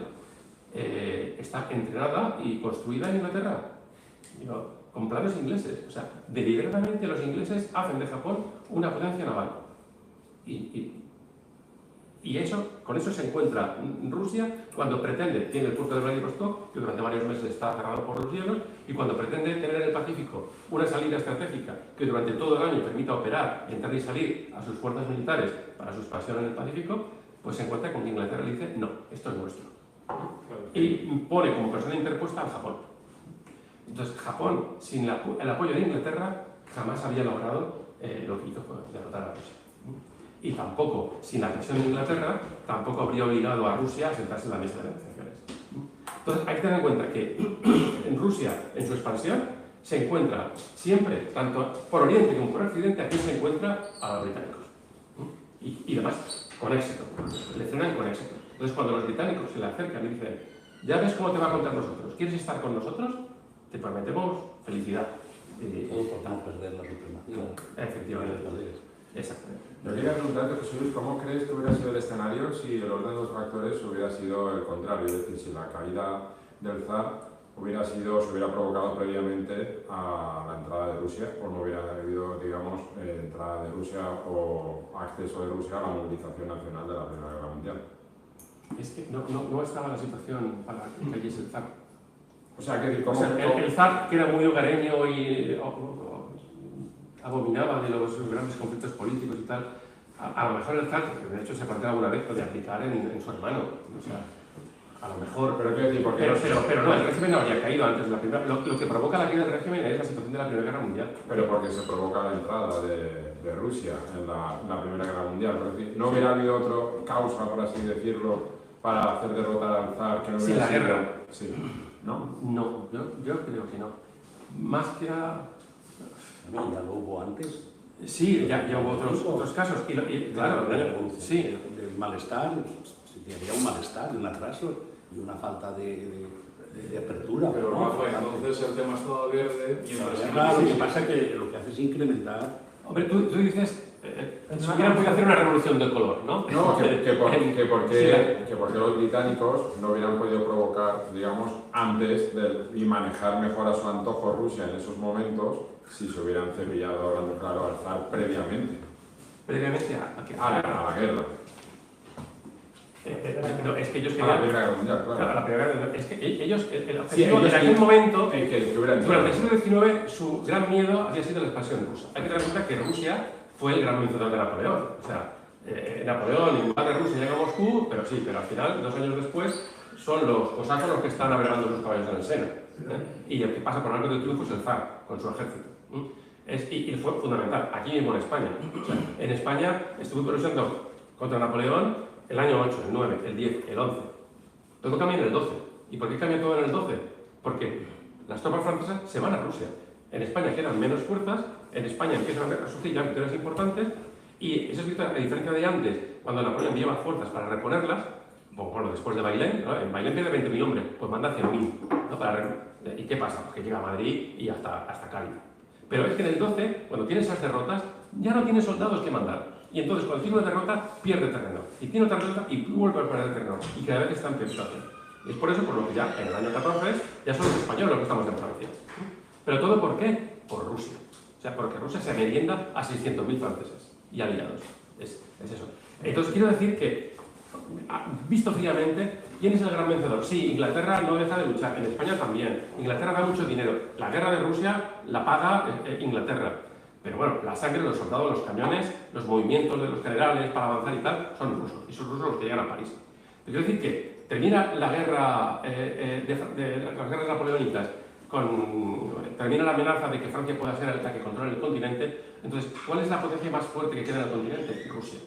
está entrenada y construida en Inglaterra. Con planes ingleses. O sea, deliberadamente los ingleses hacen de Japón una potencia naval. Y eso, con eso se encuentra Rusia cuando pretende, tiene el puerto de Vladivostok, que durante varios meses está cerrado por los hielos, y cuando pretende tener en el Pacífico una salida estratégica que durante todo el año permita operar, entrar y salir a sus fuerzas militares para su expansión en el Pacífico, pues se encuentra con que Inglaterra le dice, no, esto es nuestro. Y pone como persona interpuesta al Japón. Entonces, Japón, sin el apoyo de Inglaterra, jamás había logrado lo que hizo, derrotar a Rusia. Y tampoco, sin la presión de Inglaterra, tampoco habría obligado a Rusia a sentarse en la mesa de negociaciones. Entonces, hay que tener en cuenta que en Rusia, en su expansión, se encuentra siempre, tanto por Oriente como por Occidente, aquí se encuentra a los británicos. Y además, con éxito. Le frenan con éxito. Entonces, cuando los británicos se le acercan y dicen, ya ves cómo te va a contar nosotros, ¿quieres estar con nosotros? Te prometemos felicidad. Todos podemos perder la supremacía. Efectivamente. Exactamente. Yo quería preguntarte, José Luis, ¿cómo crees que hubiera sido el escenario si el orden de los factores hubiera sido el contrario? Es decir, si la caída del zar se hubiera provocado previamente a la entrada de Rusia, o no hubiera habido, digamos, entrada de Rusia o acceso de Rusia a la movilización nacional de la Primera Guerra Mundial. Es que no estaba la situación para que cayese el zar. O sea, que ¿cómo? O sea, el zar, que era muy hogareño y abominaba de los grandes conflictos políticos y tal, a lo mejor el zar, que de hecho se plantea alguna vez, de aplicar en su hermano. O sea, a lo mejor. Pero quiero decir, porque pero no, el régimen no habría caído antes de la primera. Lo que provoca la caída del régimen es la situación de la Primera Guerra Mundial. Pero porque se provoca la entrada de Rusia en la Primera Guerra Mundial. Es decir, no hubiera habido otra causa, por así decirlo, para hacer derrotar al zar que no hubiera Sí, la sido... guerra. Sí. ¿No? No, yo creo que no. Más que nada... No, ya lo hubo antes. Sí, ya hubo otros casos. Y claro, sí. Del malestar, había un malestar, un atraso y una falta de apertura. Pero ¿no? Rafa, entonces el tema estaba verde y Claro, lo que pasa es que lo que hace es incrementar. Hombre, tú dices, si hubieran podido hacer una revolución de color, ¿no? No, que porque los británicos no hubieran podido provocar, digamos, antes y manejar mejor a su antojo Rusia en esos momentos si se hubieran cepillado, hablando claro, al zar previamente. Previamente A la guerra. No, es que ellos A querían... la Primera Guerra Mundial, claro. A la Primera Guerra Mundial. Es que ellos, el objetivo ellos en aquel momento, en que hubieran durante el siglo XIX, su gran miedo había sido la expansión rusa. Hay que tener en cuenta que Rusia fue el gran vencedor de Napoleón. O sea, Napoleón invade Rusia y llega a Moscú, pero sí, pero al final, 2 años después, son los cosacos los que están navegando sus caballos en el Sena. Y el que pasa por el arco del triunfo es el zar, con su ejército. Y fue fundamental, aquí mismo en España. O sea, en España estuvo luchando contra Napoleón el año 8, el 9, el 10, el 11. Todo cambia en el 12. ¿Y por qué cambia todo en el 12? Porque las tropas francesas se van a Rusia. En España quedan menos fuerzas, en España empiezan a surgir ya victorias importantes, y esas victorias, a diferencia de antes, cuando Napoleón lleva fuerzas para reponerlas, bueno, después de Bailén, ¿no? En Bailén pierde 20.000 hombres, pues manda 100.000. ¿no? ¿Y qué pasa? Pues que llega a Madrid y hasta Cádiz. Pero es que en el 12, cuando tiene esas derrotas, ya no tiene soldados que mandar. Y entonces, cuando tiene una derrota, pierde terreno. Y tiene otra derrota y vuelve a perder terreno. Y cada vez está en peor situación. Y es por eso por lo que ya en el año 14 ya son los españoles los que estamos en Francia. ¿Pero todo por qué? Por Rusia. O sea, porque Rusia se merienda a 600.000 franceses y aliados. Es eso. Entonces, quiero decir que, visto fríamente, ¿quién es el gran vencedor? Sí, Inglaterra no deja de luchar. En España también. Inglaterra da mucho dinero. La guerra de Rusia la paga Inglaterra. Pero bueno, la sangre, los soldados, los cañones, los movimientos de los generales para avanzar y tal, son rusos. Y son rusos los que llegan a París. Quiero decir que termina la guerra las guerras napoleónicas, termina la amenaza de que Francia pueda ser la que controle el continente. Entonces, ¿cuál es la potencia más fuerte que queda en el continente? Rusia.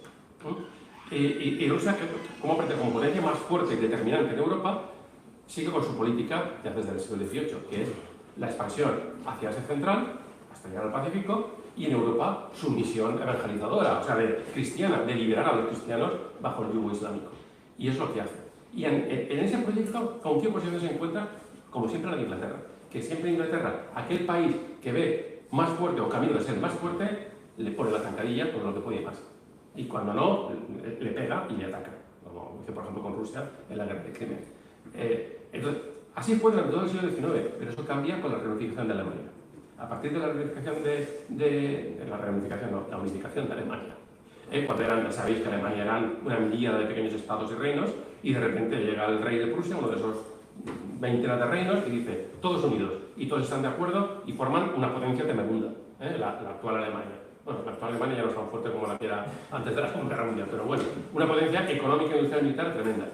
Y Rusia, como potencia más fuerte y determinante en Europa, sigue con su política ya desde el siglo XVIII, que es la expansión hacia Asia Central, hasta llegar al Pacífico, y en Europa su misión evangelizadora, o sea, cristiana, de liberar a los cristianos bajo el yugo islámico. Y es lo que hace. Y en ese proyecto, ¿con qué oposición se encuentra? Como siempre la de Inglaterra. Que siempre Inglaterra, aquel país que ve más fuerte o camino de ser más fuerte, le pone la zancadilla con lo que puede más. Y cuando no, le pega y le ataca. Como hizo, por ejemplo, con Rusia en la guerra de Crimea. Entonces, así fue durante todo el siglo XIX, pero eso cambia con la reunificación de Alemania. A partir de la reunificación la unificación de Alemania. Cuando sabéis que Alemania eran una milíada de pequeños estados y reinos, y de repente llega el rey de Prusia, uno de esos 20 de reinos, y dice, todos unidos, y todos están de acuerdo y forman una potencia tremenda, la actual Alemania. Bueno, la actual Alemania ya no es tan fuerte como la que era antes de la Segunda Guerra Mundial, pero bueno, una potencia económica, industrial y militar tremenda.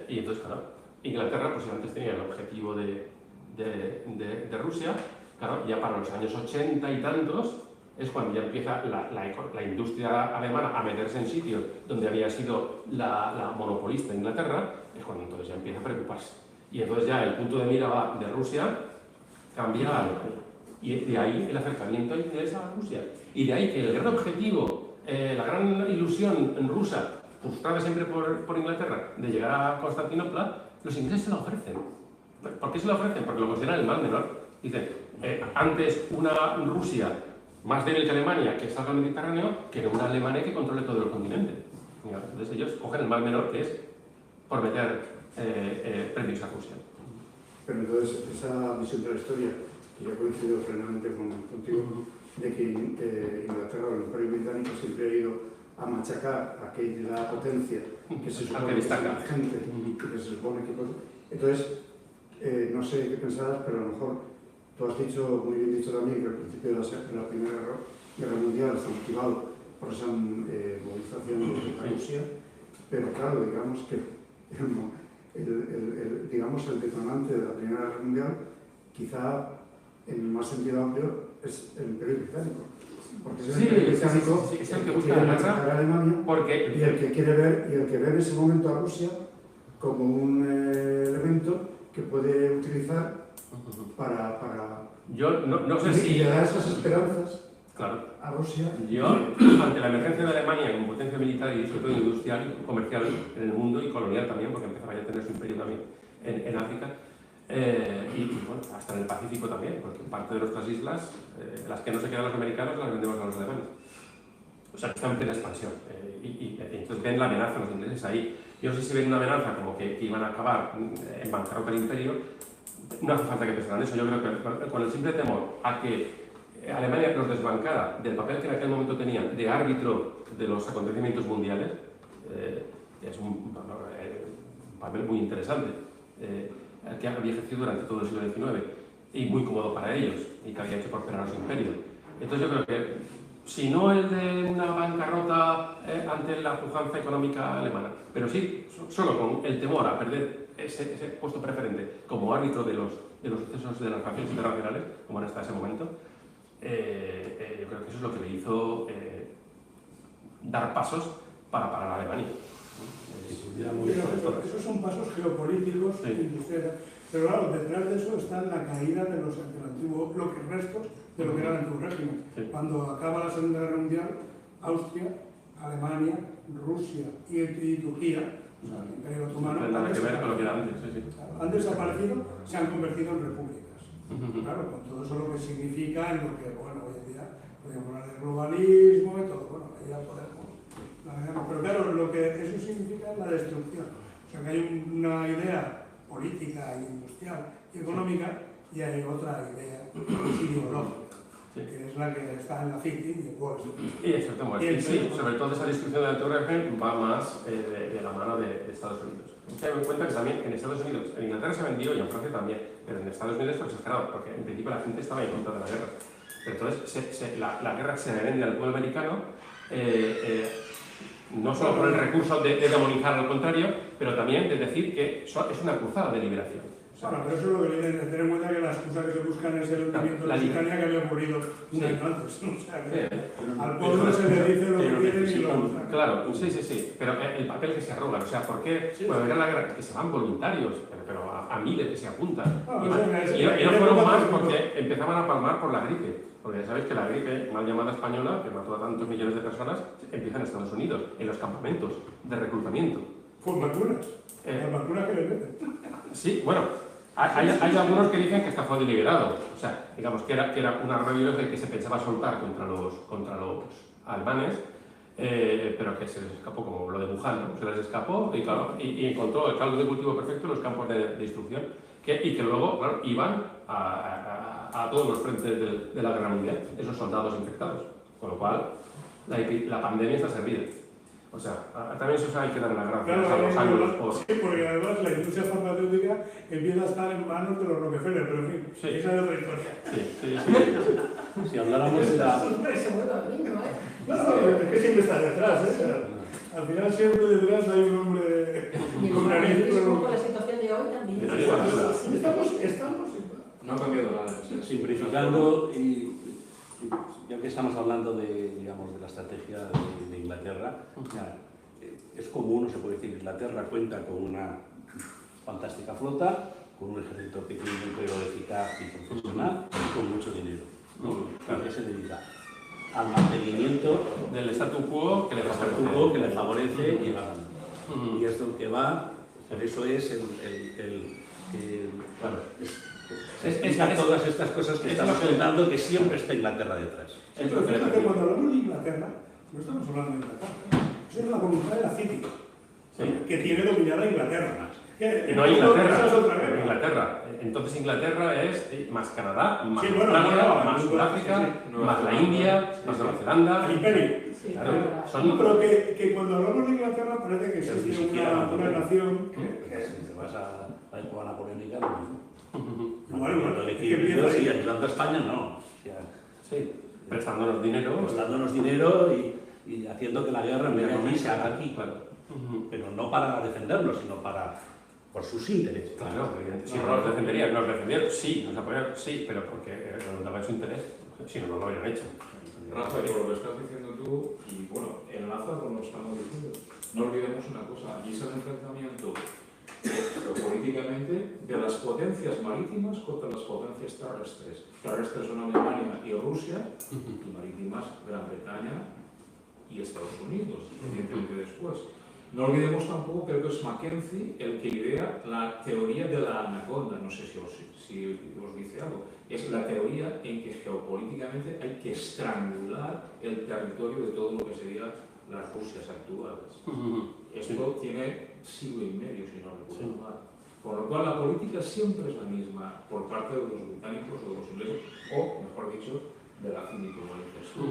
Y entonces, claro, Inglaterra, pues antes tenía el objetivo de Rusia, claro, ya para los años 80 y tantos, es cuando ya empieza la industria alemana a meterse en sitios donde había sido la monopolista de Inglaterra, es cuando entonces ya empieza a preocuparse. Y entonces ya el punto de mira va de Rusia, cambia a Alemania. Y de ahí el acercamiento inglés a Rusia. Y de ahí que el gran objetivo, la gran ilusión rusa, frustrada siempre por Inglaterra, de llegar a Constantinopla, los ingleses se la ofrecen. ¿Por qué se la ofrecen? Porque lo consideran el mal menor. Dicen, antes una Rusia más débil que Alemania, que salga al Mediterráneo, que una Alemania que controle todo el continente. Entonces ellos cogen el mal menor, que es por meter premios a Rusia. Pero entonces esa visión de la historia, que yo coincido plenamente contigo, de que Inglaterra o el Imperio Británico siempre ha ido a machacar a aquella potencia que se supone que es emergente y que se supone que... Entonces, no sé qué pensarás, pero a lo mejor tú has dicho, muy bien dicho también, que al principio de la Primera Guerra Mundial está motivado por esa movilización de Rusia, pero claro, digamos que digamos, el detonante de la Primera Guerra Mundial, quizá en más sentido amplio, es el Imperio Británico. Porque es el Imperio Británico es el que busca quiere la machacar a Alemania porque y el que quiere ver, y el que ve en ese momento a Rusia como un elemento que puede utilizar para yo no sé y si... le da esas esperanzas Claro. a Rusia. Yo, ante la emergencia de Alemania como potencia militar y sobre todo industrial, comercial en el mundo y colonial también, porque empezaba ya a tener su imperio también en África, y bueno, hasta en el Pacífico también, porque parte de nuestras islas, las que no se quedan los americanos, las vendemos a los alemanes. O sea, que está en plena expansión. Y entonces ven la amenaza los ingleses ahí. Yo no sé si ven una amenaza como que iban a acabar en bancarrota el imperio. No hace falta que pensaran eso. Yo creo que con el simple temor a que Alemania los desbancara del papel que en aquel momento tenían de árbitro de los acontecimientos mundiales, es un papel muy interesante, que había ejercido durante todo el siglo XIX y muy cómodo para ellos y que había hecho prosperar su imperio. Entonces yo creo que, si no el de una bancarrota ante la pujanza económica alemana, pero sí solo con el temor a perder ese puesto preferente como árbitro de los sucesos de las relaciones internacionales, como era hasta ese momento, yo creo que eso es lo que le hizo dar pasos para parar a Alemania. Esos son pasos geopolíticos, industriales. Pero claro, detrás de eso está la caída del antiguo bloque, restos de lo que era el antiguo régimen. Cuando acaba la Segunda Guerra Mundial, Austria, Alemania, Rusia y Turquía, o sea, el Imperio Otomano, han desaparecido, se han convertido en repúblicas. Claro, con todo eso lo que significa en lo que, bueno, hoy en día podemos hablar del globalismo y todo, bueno, ahí ya podemos. Pero claro, lo que eso significa es la destrucción. O sea, que hay una idea política, industrial y económica, y hay otra idea ideológica, que es la que está en la City y en Wall Street. Y exactamente, sí, sobre todo esa discusión del antiguo régimen va más de la mano de Estados Unidos. Ten en cuenta que también en Estados Unidos, en Inglaterra se vendió y en Francia también, pero en Estados Unidos fue exagerado, porque en principio la gente estaba en contra de la guerra. Pero entonces la guerra se le vende al pueblo americano, no solo por el recurso de demonizar al contrario, pero también de decir que es una cruzada de liberación. Bueno, pero eso es lo que viene de tener en cuenta, que la excusa que se buscan es el hundimiento de la Lusitania que había ocurrido un año antes. O sea, que al pueblo se le dice lo que quieren y lo... Claro, sí, pero el papel que se arroga, o sea, ¿por qué? Bueno, era la guerra, que se van voluntarios, pero a miles que se apuntan. Y no fueron más porque empezaban a palmar por la gripe. Porque ya sabéis que la gripe, mal llamada española, que mató a tantos millones de personas, empieza en Estados Unidos, en los campamentos de reclutamiento. Con vacunas. Las vacunas que les meten. Sí, bueno. Hay algunos que dicen que está fue deliberado, o sea, digamos que era un arma biológica que se pensaba soltar contra los alemanes, pero que se les escapó como lo de Wuhan, ¿no? Se les escapó y, claro, y encontró el caldo de cultivo perfecto en los campos de instrucción, y que luego, claro, iban a todos los frentes de la guerra mundial, esos soldados infectados, con lo cual la pandemia está servida. O sea, también eso hay que dar las gracias a los ángulos pobres. Sí, porque además la industria farmacéutica empieza a estar en manos de los Rockefeller, pero en fin, esa es otra historia. Si habláramos de la... No, es que siempre está detrás, ¿eh? Al final siempre detrás hay un hombre con nariz. Con la situación de hoy también. Estamos... No ha cambiado nada. Simplificando, y ya que estamos hablando de, digamos, de la estrategia de Inglaterra, es común, se puede decir, Inglaterra cuenta con una fantástica flota, con un ejército pequeño pero eficaz y profesional, y con mucho dinero. ¿A qué se dedica? Al mantenimiento del statu quo que le favorece y va ganando. Y es lo que va, por eso es todas estas cosas que estamos comentando, que siempre está Inglaterra detrás. Pero fíjate que cuando hablamos de Inglaterra, no estamos hablando de Inglaterra. Eso es la voluntad de la City, que tiene dominada Inglaterra. Y no Inglaterra. Entonces Inglaterra es más Canadá, más Australia, más Sudáfrica, más la India, más Nueva Zelanda. El imperio. Claro, pero que cuando hablamos de Inglaterra parece que existe una nación que... Si te vas a la época napoleónica, lo mismo. Bueno, el equilibrio sí, ayudando a España no. Sí, prestándonos dinero. Y haciendo que la guerra en vez de allí se haga aquí. Pero no para defenderlo, sino para por sus intereses. Claro, evidentemente. Si no los defenderían, nos defendieron, sí, nos apoyaron, sí, pero porque nos daba su interés, si no, no lo habrían hecho. Rafa, por lo que estás diciendo tú, y bueno, enlaza con lo que estamos diciendo. No olvidemos una cosa, aquí es el enfrentamiento geopolíticamente de las potencias marítimas contra las potencias terrestres. Terrestres son Alemania y Rusia, y marítimas Gran Bretaña y Estados Unidos, evidentemente después. No olvidemos tampoco que es Mackenzie el que idea la teoría de la anaconda, no sé si os dice algo. Es la teoría en que geopolíticamente hay que estrangular el territorio de todo lo que serían las Rusias actuales. Esto tiene siglo y medio, si no recuerdo mal. Con lo cual la política siempre es la misma por parte de los británicos o de los ingleses, o mejor dicho, de la CIMI, como dices tú.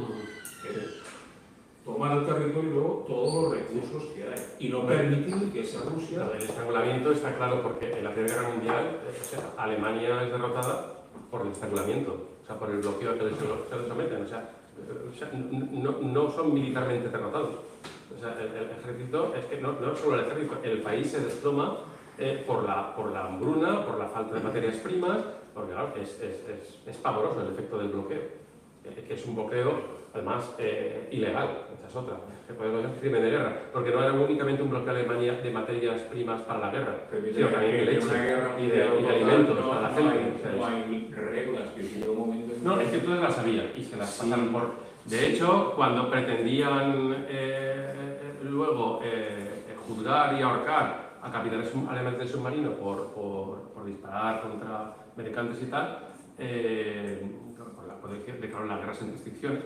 Tomar el territorio y luego todos los recursos que hay. Y no permitir que esa Rusia... El estrangulamiento está claro porque en la Primera Guerra Mundial Alemania es derrotada por el estrangulamiento, o sea, por el bloqueo que se les someten. O sea, no son militarmente derrotados. O sea, el ejército, es que no solo el ejército, el país se desploma por la hambruna, por la falta de materias primas, porque claro, es pavoroso el efecto del bloqueo, que es un bloqueo además ilegal, esa es otra, que podemos decir crimen de guerra, porque no era únicamente un bloqueo de Alemania de materias primas para la guerra, sino también de leche y de alimentos para la gente. No hay reglas que si un momento... No, es que todas las sabían y se las pasaron por... De hecho, cuando pretendían luego juzgar y ahorcar a capitanes alemanes del submarino por disparar contra mercantes y tal, declaró la guerra sin restricciones,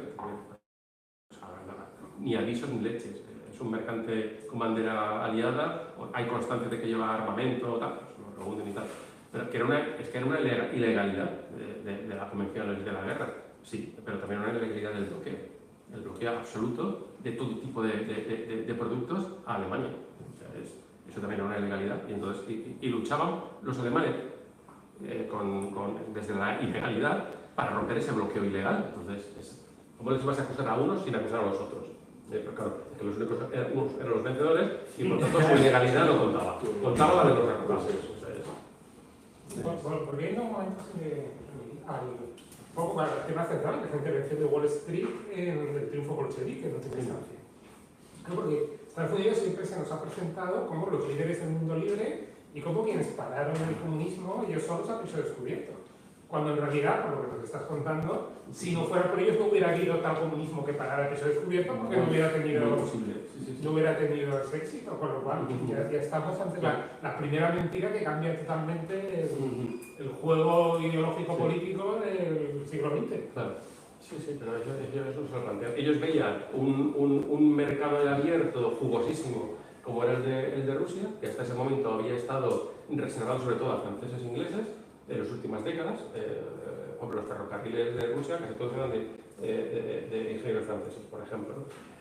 ni avisos ni leches. Es un mercante con bandera aliada, hay constancia de que lleva armamento, tal, no lo hunden y tal. Pero que era una ilegalidad de las convenciones de la guerra, sí, pero también una ilegalidad del bloqueo. El bloqueo absoluto de todo tipo de productos a Alemania. O sea, eso también era una ilegalidad. Y, entonces, y luchaban los alemanes desde la ilegalidad para romper ese bloqueo ilegal. Entonces, ¿cómo les ibas a acusar a unos sin acusar a los otros? Pero claro, que los únicos eran los vencedores y por tanto su ilegalidad no contaba. Contaba la de los derrotados. Bueno, volviendo un momento un poco para el tema central, que es la intervención de Wall Street en el triunfo bolchevique en última instancia. Porque Estados Unidos siempre se nos ha presentado como los líderes del mundo libre y como quienes pararon el comunismo ellos solos a pecho descubierto. Cuando en realidad, por lo que nos estás contando, si no fuera por ellos no hubiera habido tal comunismo que parara a pecho descubierto porque no hubiera tenido ese éxito, con lo cual ya estamos ante la primera mentira que cambia totalmente el juego ideológico político del siglo XX. Claro. Sí, pero ellos no se lo plantean. Ellos veían un mercado abierto, jugosísimo, como era el de Rusia, que hasta ese momento había estado reservado sobre todo a franceses e ingleses, en las últimas décadas, por los ferrocarriles de Rusia, casi todos eran de ingenieros franceses, por ejemplo,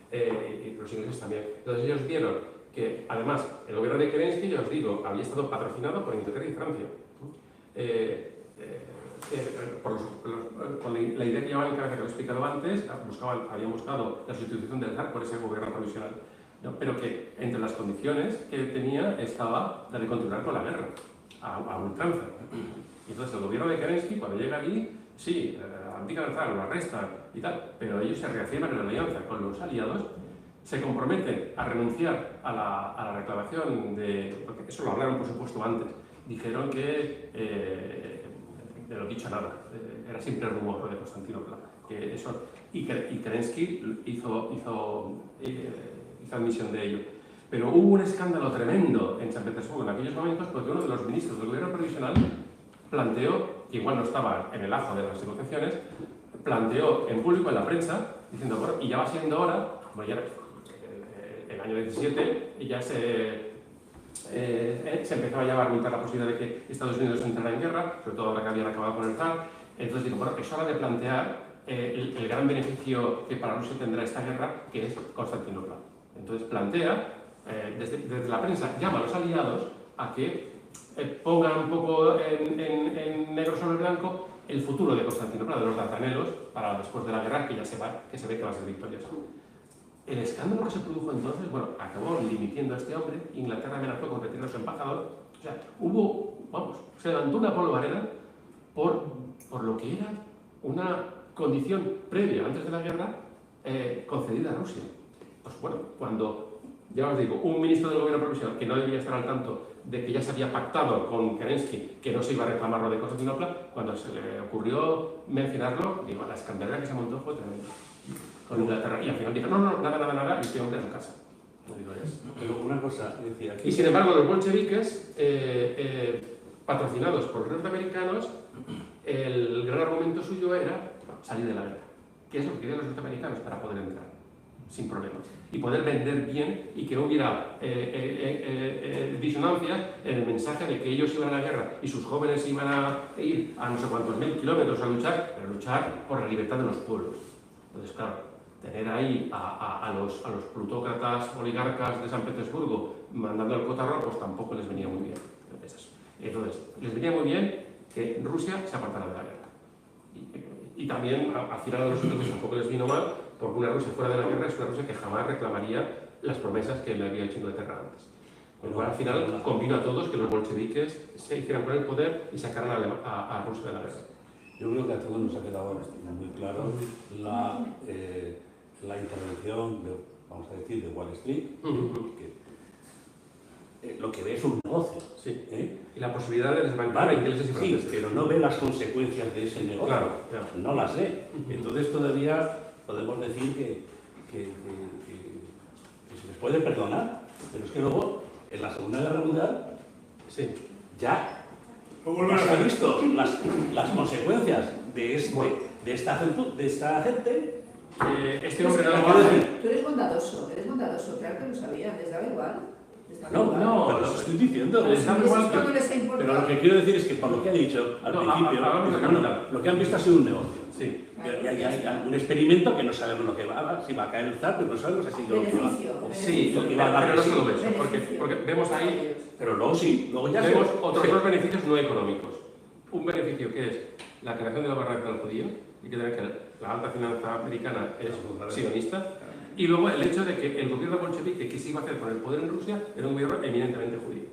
y los ingleses también. Entonces ellos vieron que, además, el gobierno de Kerensky, ya os digo, había estado patrocinado por Inglaterra y Francia. Con la idea que llevaban en cabeza, que lo he explicado antes, habían buscado la sustitución del zar por ese gobierno provisional, ¿no? Pero que entre las condiciones que tenía estaba la de continuar con la guerra, a ultranza. Y entonces el gobierno de Kerensky, cuando llega allí, sí, abdican al zar, lo arrestan y tal, pero ellos se reafirman en la alianza con los aliados, se comprometen a renunciar a la reclamación porque eso lo hablaron por supuesto antes, dijeron que de lo dicho nada, era siempre el rumor de Constantinopla, que eso, y Kerensky hizo admisión de ello. Pero hubo un escándalo tremendo en San Petersburgo en aquellos momentos porque uno de los ministros del gobierno provisional planteó, que igual no estaba en el ajo de las negociaciones, planteó en público, en la prensa, diciendo, bueno, y ya va siendo hora, bueno, ya el año 17, y ya se empezaba ya a argumentar la posibilidad de que Estados Unidos entrara en guerra, sobre todo ahora que habían acabado con el zar. Entonces digo, bueno, es hora de plantear el gran beneficio que para Rusia tendrá esta guerra, que es Constantinopla. Entonces plantea, desde la prensa, llama a los aliados a que pongan un poco en negro sobre blanco el futuro de Constantinopla, de los Dardanelos, para después de la guerra, que ya se ve que va a ser victorioso. El escándalo que se produjo entonces, bueno, acabó dimitiendo a este hombre. Inglaterra amenazó con retirar a su embajador, O sea, se levantó una polvareda por lo que era una condición previa, antes de la guerra, concedida a Rusia. Pues bueno, cuando, ya os digo, un ministro del gobierno provisional que no debía estar al tanto de que ya se había pactado con Kerensky que no se iba a reclamar lo de Constantinopla, cuando se le ocurrió mencionarlo, digo, la escandalera que se montó fue tremenda con Inglaterra. Y al final dijo, no, nada, y este hombre a su casa. No digo eso. Pero una cosa, decía aquí... Y sin embargo, los bolcheviques, patrocinados por los norteamericanos, el gran argumento suyo era salir de la guerra. ¿Qué es lo que querían los norteamericanos para poder entrar? Sin problemas. Y poder vender bien y que no hubiera disonancias en el mensaje de que ellos iban a la guerra y sus jóvenes iban a ir a no sé cuántos mil kilómetros a luchar, pero luchar por la libertad de los pueblos. Entonces, claro, tener ahí a los plutócratas oligarcas de San Petersburgo mandando el cotarro, pues tampoco les venía muy bien. Entonces, les venía muy bien que Rusia se apartara de la guerra. Y también, al final de los años, tampoco les vino mal, porque una Rusia fuera de la guerra es una Rusia que jamás reclamaría las promesas que le había hecho Inglaterra antes. Con lo cual, al final, convino a todos que los bolcheviques se hicieran con el poder y sacaran a Rusia de la guerra. Yo creo que a todos nos ha quedado muy claro la intervención, vamos a decir, de Wall Street, que lo que ve es un negocio. Sí. Y la posibilidad de desbancar a ingleses y franceses. Sí, pero no ve las consecuencias de ese negocio. Claro. No las ve. Entonces todavía podemos decir que se les puede perdonar, pero es que luego, en la Segunda Guerra Mundial, ya se han visto las consecuencias de esta gente. Este hombre Tú eres bondadoso, claro que lo sabía, les daba igual. No, pero eso estoy diciendo. Pero lo que quiero decir es que, por lo que he dicho al principio, lo que han visto ha sido un negocio. Sí. Hay un experimento que no sabemos lo que va, si va a caer el zar, pero no sabemos si lo que va. Sí, pero no solo eso, porque vemos ahí, pero luego sí, luego ya vemos otros dos beneficios no económicos. Un beneficio que es la creación de la barrera nacional judía, y que la alta finanza americana es sionista. Y luego el hecho de que el gobierno bolchevique que se iba a hacer con el poder en Rusia era un gobierno eminentemente judío.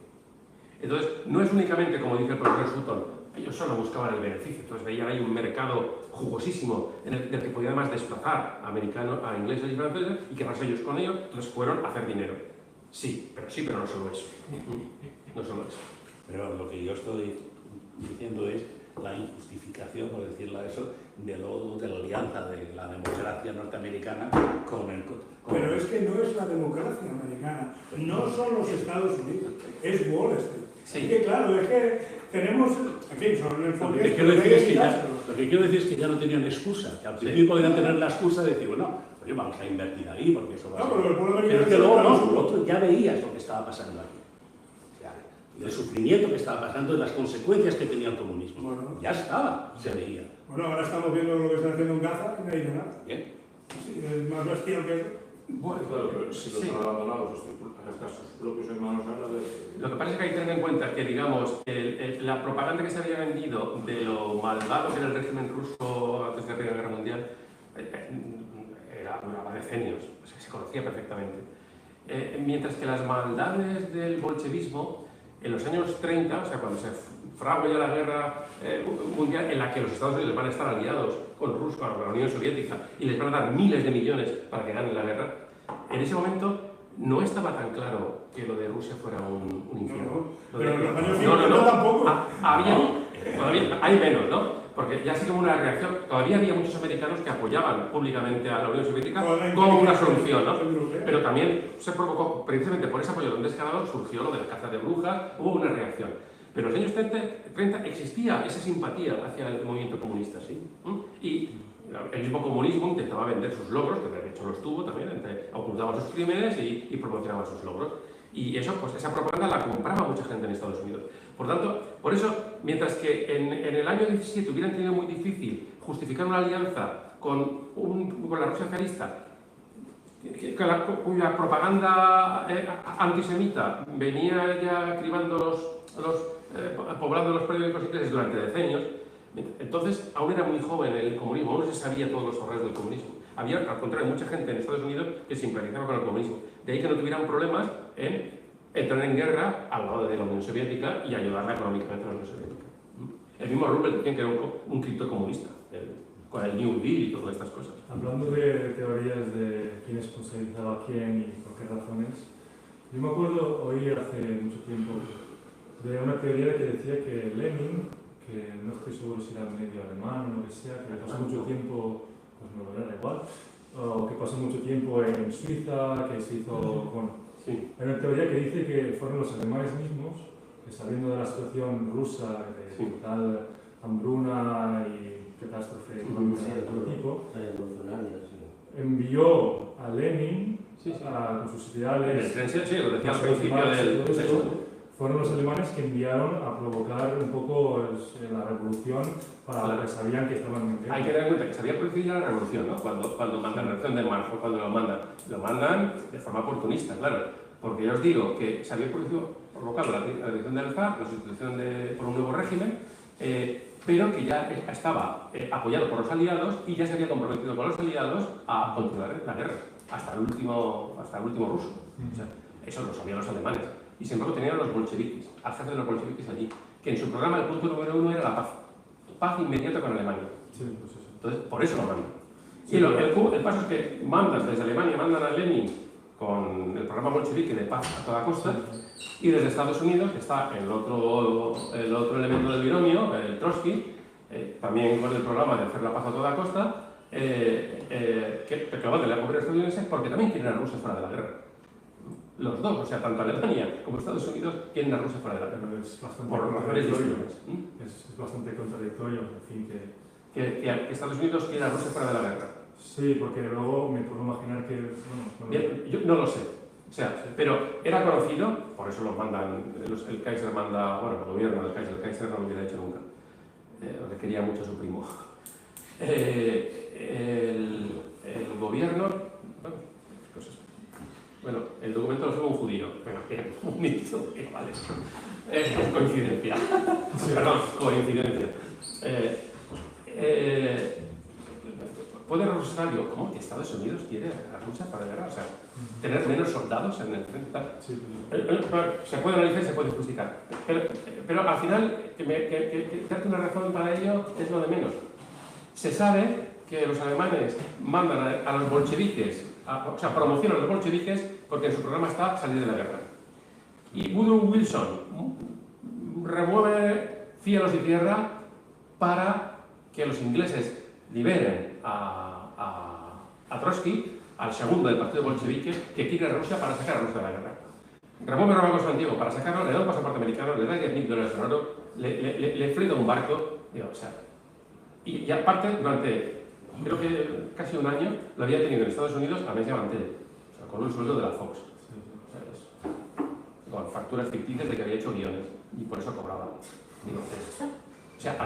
Entonces, no es únicamente, como dice el profesor Sutton, ellos solo buscaban el beneficio. Entonces veían ahí un mercado jugosísimo del que podían además desplazar a ingleses y franceses y que más ellos con ellos les fueron a hacer dinero. Sí, pero no solo eso. No solo eso. Pero lo que yo estoy diciendo es la injustificación, por decirlo eso, de la alianza de la democracia norteamericana con el... Pero es que no es la democracia americana, no son los Estados Unidos, es Wall Street. Sí. Es que claro, es que tenemos... En fin, son el lo que quiero decir es que ya no tenían excusa, que al principio podían tener la excusa de decir, bueno, oye, vamos a invertir ahí porque eso va a ser... Pero que luego no, lo otro ya veías lo que estaba pasando aquí. El sufrimiento que estaba pasando y las consecuencias que tenía el comunismo. Bueno, ya estaba, se veía. Bueno, ahora estamos viendo lo que están haciendo en Gaza y no hay nada. ¿Bien? Sí, es más bestial que eso. Bueno, claro, pero si los han abandonado hasta sus propios hermanos árabes... Lo que pasa es que hay que tener en cuenta que, digamos, la propaganda que se había vendido de lo malvado que era el régimen ruso antes de la Primera Guerra Mundial duraba decenios, o sea, se conocía perfectamente. Mientras que las maldades del bolchevismo, en los años 30, o sea, cuando se fragua ya la guerra mundial, en la que los Estados Unidos van a estar aliados con Rusia, con la Unión Soviética, y les van a dar miles de millones para que ganen la guerra, en ese momento no estaba tan claro que lo de Rusia fuera un infierno. Pero en los años 50 tampoco. Hay menos, ¿no? Porque ya así como una reacción, todavía había muchos americanos que apoyaban públicamente a la Unión Soviética como una solución, ¿no? Pero también se provocó, precisamente por ese apoyo descarado, surgió lo de la caza de brujas, hubo una reacción. Pero en los años 30 existía esa simpatía hacia el movimiento comunista, ¿sí? Y el mismo comunismo intentaba vender sus logros, que de hecho los tuvo también, ocultaba sus crímenes y promocionaba sus logros. Y eso, pues esa propaganda la compraba mucha gente en Estados Unidos. Por tanto, por eso, mientras que en el año 17 hubieran tenido muy difícil justificar una alianza con la Rusia zarista, cuya propaganda antisemita venía ya cribando poblando los periódicos ingleses durante decenios, entonces aún era muy joven el comunismo, aún no se sabía todos los horrores del comunismo. Había, al contrario, mucha gente en Estados Unidos que simpatizaba con el comunismo. De ahí que no tuvieran problemas en entrar en guerra al lado de la Unión Soviética y ayudarla económicamente a la Unión Soviética. El mismo Roosevelt decía que era un criptocomunista, con el New Deal y todas estas cosas. Hablando de teorías de quién responsabilizaba a quién y por qué razones, yo me acuerdo oír hace mucho tiempo de una teoría que decía que Lenin, que no estoy seguro si era medio alemán o lo que sea, que pasó mucho tiempo, pues no lo era igual, o que pasó mucho tiempo en Suiza, que se hizo, bueno, Sí. hay una teoría que dice que fueron los alemanes mismos que, sabiendo de la situación rusa, de Sí. total hambruna y catástrofe económica de todo tipo, envió a Lenin Sí, sí. con sus ideales. Sí, lo decía al los principio Marx y del... todo eso. Fueron los alemanes que enviaron a provocar un poco la revolución para Claro. que sabían que estaban en guerra. Hay que tener en cuenta que se había producido ya la revolución, ¿no? Cuando mandan la revolución de marzo, cuando lo mandan de forma oportunista, claro. Porque ya os digo que se había provocado la elección del zar, la sustitución por un nuevo régimen, pero que ya estaba apoyado por los aliados y ya se había comprometido con los aliados a continuar la guerra, hasta el último ruso. O sea, eso lo sabían los alemanes. Y sin embargo tenían a los bolcheviques, al jefe de los bolcheviques allí, que en su programa el punto número 1 era la paz. Paz inmediata con Alemania. Sí, pues eso. Entonces, por eso lo mandan. Sí, Y el paso es que mandan desde Alemania, mandan a Lenin con el programa bolchevique de paz a toda costa, y desde Estados Unidos, que está el otro elemento del binomio, el Trotsky, también con el programa de hacer la paz a toda costa, que lo van a la pobreza estadounidense porque también quieren a Rusia fuera de la guerra. Los dos, o sea, tanto Alemania como Estados Unidos quieren a Rusia fuera de la guerra. Pero es bastante Por razones contradictorio. distintas. Es bastante contradictorio, en fin, Que Estados Unidos quiere a Rusia fuera de la guerra. Sí, porque luego me puedo imaginar que... Bueno, Bien, yo no lo sé. O sea, pero era conocido, por eso los mandan, el Kaiser manda, bueno, el gobierno del Kaiser no lo hubiera hecho nunca, porque quería mucho a su primo. El gobierno, bueno, el documento lo fue un judío, pero que bonito, que vale. Es coincidencia. Perdón, coincidencia. Puede resultar, digo, ¿cómo que Estados Unidos quiere a Rusia para guerra? O sea, tener menos soldados en el frente. sí, Se puede analizar y se puede justificar. Pero al final, que darte una razón para ello es lo de menos. Se sabe que los alemanes mandan a los bolcheviques, o sea, promocionan a los bolcheviques porque en su programa está salir de la guerra. Y Woodrow Wilson remueve cielos y tierra para que los ingleses liberen a Trotsky, al segundo del partido bolchevique, que quiere a Rusia para sacar a Rusia de la guerra. Remueve Romano Santiago para sacarlo, le da un pasaporte americano, le da $10.000 de oro, le frida un barco, digo, o sea, y aparte, durante, creo que casi un año, lo había tenido en Estados Unidos a Mesa Mantel, o sea, con un sueldo de la Fox, con facturas ficticias de que había hecho guiones, y por eso cobraba. Digo, o sea,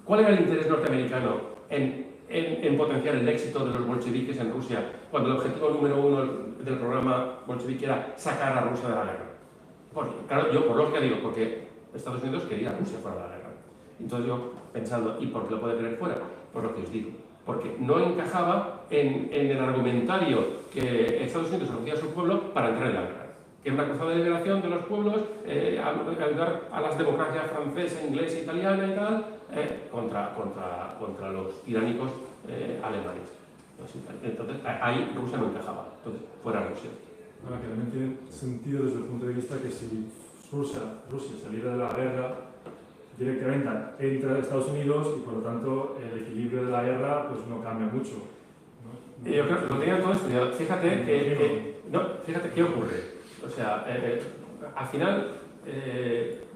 ¿cuál era el interés norteamericano en potenciar el éxito de los bolcheviques en Rusia, cuando el objetivo número 1 del programa bolchevique era sacar a Rusia de la guerra? Porque, claro, yo por lógica digo, porque Estados Unidos quería a Rusia fuera de la guerra. Entonces yo, pensando, ¿y por qué lo puede querer fuera? Por lo que os digo. Porque no encajaba en el argumentario que Estados Unidos ofrecía a su pueblo para entrar en la guerra. Que es una cruzada de liberación de los pueblos, ayudar a las democracias francesa, inglesa, italiana y tal, contra los tiránicos alemanes. Entonces, ahí Rusia no encajaba. Entonces, fuera Rusia. Ahora, que también tiene sentido desde el punto de vista que si Rusia saliera de la guerra, directamente entra a Estados Unidos y por lo tanto el equilibrio de la guerra pues no cambia mucho, ¿no? Yo creo que lo tenían todo estudiado. Fíjate qué ocurre. O sea, al final,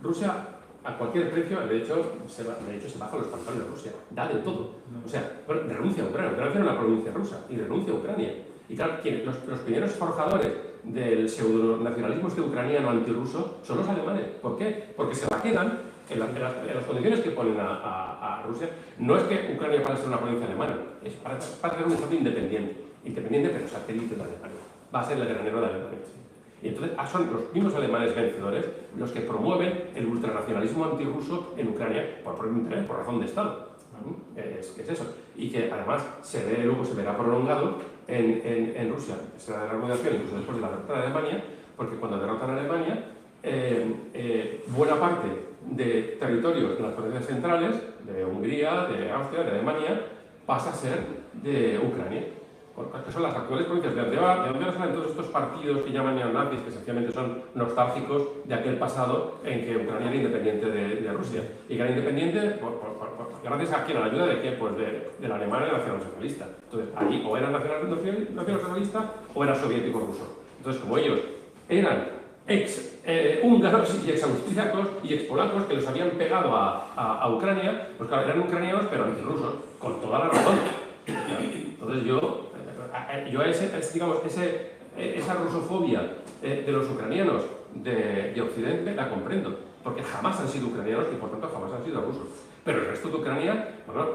Rusia a cualquier precio, de hecho se baja los pantalones de Rusia, da de todo. O sea, renuncia a Ucrania. Ucrania era una provincia rusa y renuncia a Ucrania. Y claro, los primeros forjadores del pseudo-nacionalismo ucraniano antirruso son los alemanes. ¿Por qué? Porque se la quedan en las condiciones que ponen a Rusia. No es que Ucrania pase a ser una provincia alemana, es para tener un estado independiente pero satélite de Alemania. Va a ser el granero de Alemania. Y entonces son los mismos alemanes vencedores los que promueven el ultranacionalismo antirruso en Ucrania por razón de Estado. Es eso. Y que además luego se verá prolongado en Rusia. Será la remuneración incluso después de la derrota de Alemania, porque cuando derrotan a Alemania, buena parte de territorios de las potencias centrales, de Hungría, de Austria, de Alemania, pasa a ser de Ucrania. Que son las actuales provincias. ¿De dónde salen todos estos partidos que llaman neonazis, que sencillamente son nostálgicos de aquel pasado en que Ucrania era independiente de Rusia? Y que era independiente, gracias a quién, a la ayuda de qué, pues de la Alemania nacionalsocialista. Entonces, allí o era nacionalsocialista o era soviético ruso. Entonces, como ellos eran ex-húngaros y ex-austríacos y ex-polacos que los habían pegado a Ucrania, pues claro, eran ucranianos pero antirrusos, con toda la razón. Entonces yo esa rusofobia de los ucranianos de Occidente la comprendo, porque jamás han sido ucranianos y por tanto jamás han sido rusos. Pero el resto de Ucrania, bueno,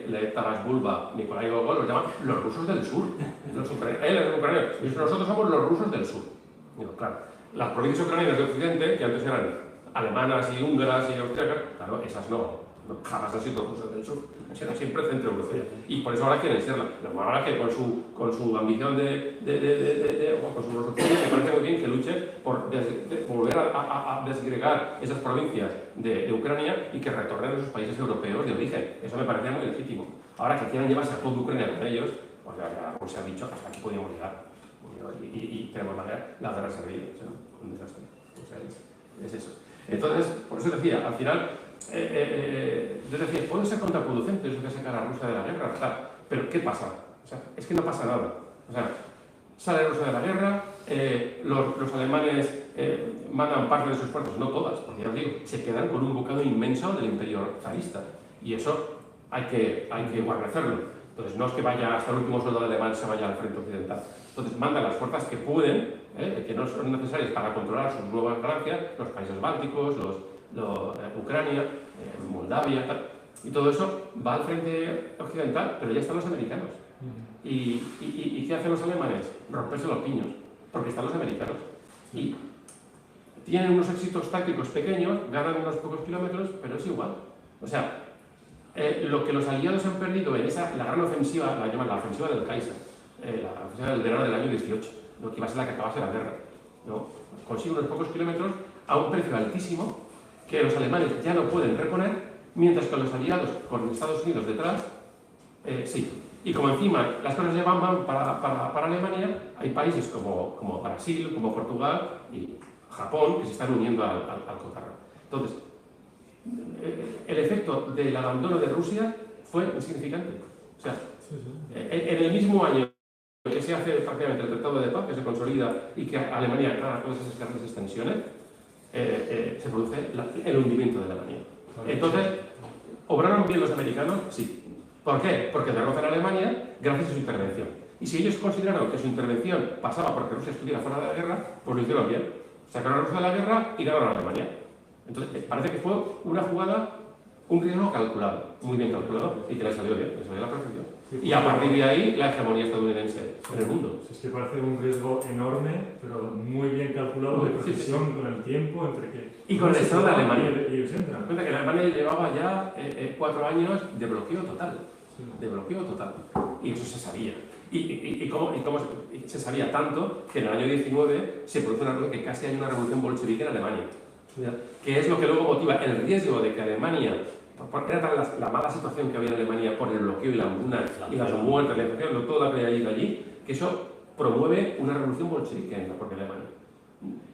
Lev Taras Bulba, Nikolai Gogol los llaman los rusos del sur. Él es ucraniano, y nosotros somos los rusos del sur. Digo, claro, las provincias ucranianas de Occidente, que antes eran alemanas y húngaras y austriacas, claro, esas no jamás han sido rusas del sur, han sido siempre centroeuropeas. Y por eso ahora quieren serla. Ahora que con su ambición o con su rusofobia, me parece muy bien que luche por volver a desgregar esas provincias de Ucrania y que retornen a sus países europeos de origen. Eso me parece muy legítimo. Ahora que quieran llevarse a toda Ucrania con ellos, pues ya, como se ha dicho, hasta aquí podíamos llegar. Y tenemos la guerra servida, ¿no? O sea, es eso. Entonces, por eso decía, al final, yo decía, puede ser contraproducente eso que sacar a Rusia de la guerra, claro, pero ¿qué pasa? O sea, es que no pasa nada. O sea, sale Rusia de la guerra, los alemanes mandan parte de sus fuerzas, no todas, porque ya os digo, se quedan con un bocado inmenso del imperio zarista, y eso hay que guarnecerlo. Entonces, no es que vaya hasta el último soldado alemán se vaya al frente occidental. Entonces, mandan las fuerzas que pueden, que no son necesarias para controlar sus nuevas ganancias, los países bálticos, Ucrania, Moldavia, tal. Y todo eso va al frente occidental, pero ya están los americanos. ¿Y qué hacen los alemanes? Romperse los piños, porque están los americanos. Y tienen unos éxitos tácticos pequeños, ganan unos pocos kilómetros, pero es igual. O sea, lo que los aliados han perdido en la gran ofensiva, la llaman la ofensiva del Kaiser, la ofensiva del verano del año 18, ¿no? Que iba a ser la que acabase la guerra, ¿no? Consigue unos pocos kilómetros a un precio altísimo que los alemanes ya no pueden reponer, mientras que los aliados, con Estados Unidos detrás, sí. Y como encima las cosas ya van para Alemania, hay países como Brasil, como Portugal y Japón que se están uniendo al cotarro. Entonces, el efecto del abandono de Rusia fue insignificante. O sea, en el mismo año que se hace prácticamente el Tratado de Paz, que se consolida y que Alemania gana todas esas grandes extensiones, se produce el hundimiento de Alemania. Entonces, ¿obraron bien los americanos? Sí. ¿Por qué? Porque derrotan a Alemania gracias a su intervención. Y si ellos consideraron que su intervención pasaba porque Rusia estuviera fuera de la guerra, pues lo hicieron bien. Sacaron a Rusia de la guerra y ganaron a Alemania. Entonces, parece que fue una jugada, un riesgo calculado, muy bien calculado, y que le salió bien, le salió a la perfección. Y a partir de ahí, la hegemonía estadounidense en el mundo. Es que parece un riesgo enorme, pero muy bien calculado, de precisión con el tiempo, entre que... Y con el estado de Alemania. Y ellos entran. Cuenta que Alemania llevaba ya 4 años de bloqueo total. De bloqueo total. Y eso se sabía. Y cómo se sabía tanto que en el año 19 se produce que casi hay una revolución bolchevique en Alemania. Que es lo que luego motiva el riesgo de que Alemania, era tal la mala situación que había en Alemania por el bloqueo y la hambruna y las muertes, la inflación, todo lo que había ido allí, que eso promueve una revolución bolchevique en la propia Alemania.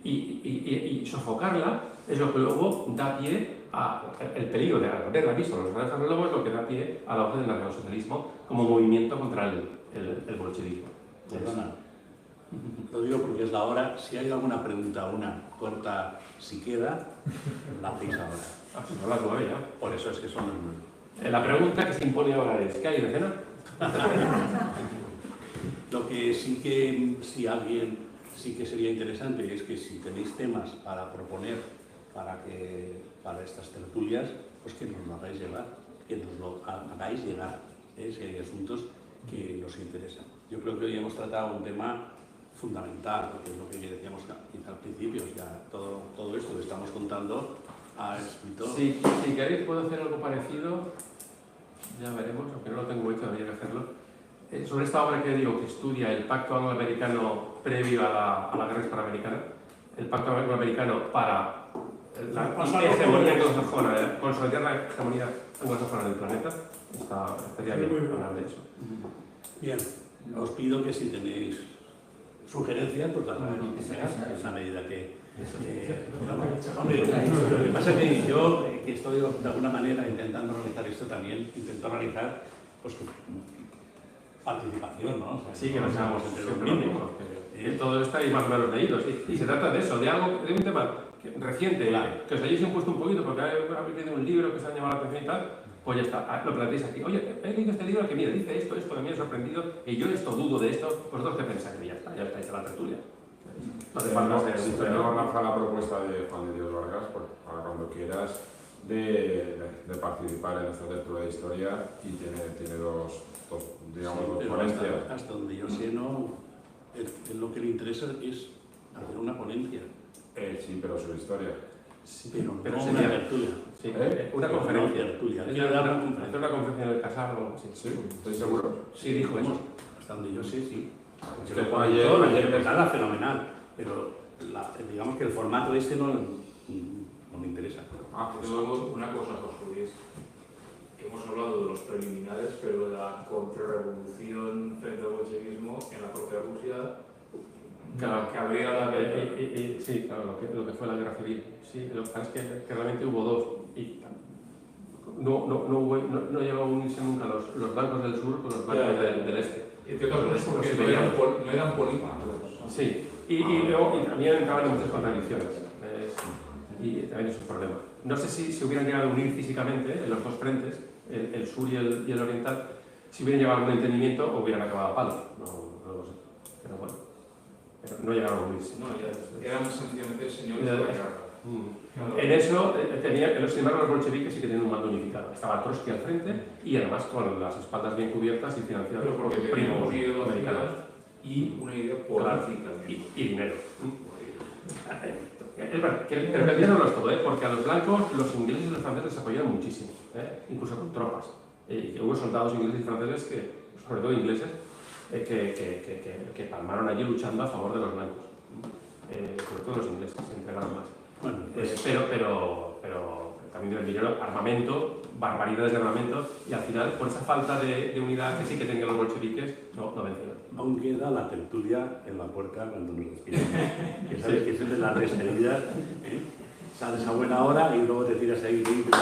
Y sofocarla es lo que luego da pie al peligro de la guerra visto los grandes luego es lo que da pie al auge del nacionalsocialismo como movimiento contra el bolchevismo. Perdona, lo digo porque es la hora. Si hay alguna pregunta, una corta, si queda, la hacéis ahora. Son las 9 ya. Por eso es que son las 9. La pregunta que se impone ahora es, ¿qué hay de cena? Lo que sí que, si alguien sí que sería interesante es que si tenéis temas para proponer para estas tertulias, pues que nos lo hagáis llegar, que nos lo hagáis llegar, si hay asuntos que nos interesan. Yo creo que hoy hemos tratado un tema fundamental, porque es lo que decíamos quizá al principio, ya todo esto que estamos contando ha escrito... Si queréis puedo hacer algo parecido, ya veremos, aunque no lo tengo hecho, habría que hacerlo. Sobre esta obra que digo, que estudia el pacto anglo-americano previo a la guerra hispanoamericana, el pacto angloamericano para la Pasar hegemonía los anglosajona, consolidar la hegemonía anglosajona del planeta. Estaría bien hablar de eso. Bien, os pido que si tenéis sugerencias, pues las hagáis en esa medida que... hombre, lo que pasa es que yo, que estoy de alguna manera intentando realizar esto también, intento realizar pues participación, ¿no? O sea, Sí, que nos hagamos entre entre los los mismos. mismos. Todo está ahí más o menos leído. Y se trata de eso, de algo, de un tema reciente, que os hayáis impuesto un poquito porque habéis leído un libro que os ha llamado la atención y tal. Pues ya está, lo planteáis aquí. Oye, he leído este libro que mira, dice esto que me ha sorprendido, y yo esto dudo de esto, ¿vosotros qué pensáis? Y ya estáis a la tertulia. No hace falta ser un Tenemos la propuesta de Juan de Dios Vargas, pues, para cuando quieras, de participar en esta tertulia de historia, y tiene dos ponencias. Hasta donde yo sé, no, lo que le interesa es hacer una ponencia. Sí, pero sobre historia. Sí, pero no sería una tertulia. Sí, una conferencia. Quiero dar una conferencia. Hacer una conferencia en el Casar o algo así. Sí, ¿estoy seguro? Sí, dijo eso. Hasta donde yo sé, sí. Es Pero que ayer nada fenomenal, pero digamos que el formato este no me interesa. Luego, una cosa, José Luis, que hemos hablado de los preliminares, pero de la contrarrevolución frente al bolchevismo en la propia Rusia, Claro, que habría la guerra. sí, claro, lo que fue la guerra civil. Sí, lo que pasa es que realmente hubo dos. Y no llegó a unirse nunca los blancos del sur con los blancos del este. Y entre otras cosas porque no eran políticos. Sí, y también entraban en muchas contradicciones. Y también es un problema. No sé si se hubieran llegado a unir físicamente en los dos frentes, el sur y el oriental, si hubieran llegado a un entendimiento o hubieran acabado a palo. No lo sé. Pero bueno, no llegaron a unirse. No, eran sencillamente señores de la guerra. En eso, sin embargo, los bolcheviques sí que tienen un mando unificado. Estaba Trotsky al frente y además con las espaldas bien cubiertas y financiados Pero porque por tenían primos una ideología americanos. y una idea política. Y dinero. Es verdad, pero que no es todo, porque a los blancos, los ingleses y los franceses les apoyaron muchísimo, incluso con tropas. Hubo soldados ingleses y franceses, sobre todo ingleses, que palmaron allí luchando a favor de los blancos. Sobre todo los ingleses, se entregaron más. Bueno, pero también dieron dinero, armamento, barbaridades de armamento, y al final, por esa falta de unidad que sí que tenían los bolcheviques, no vencieron. Aún queda la tertulia en la puerta cuando nos despidamos. Que sabes que siempre las despedidas, sales a buena hora y luego te tiras ahí 20 minutos.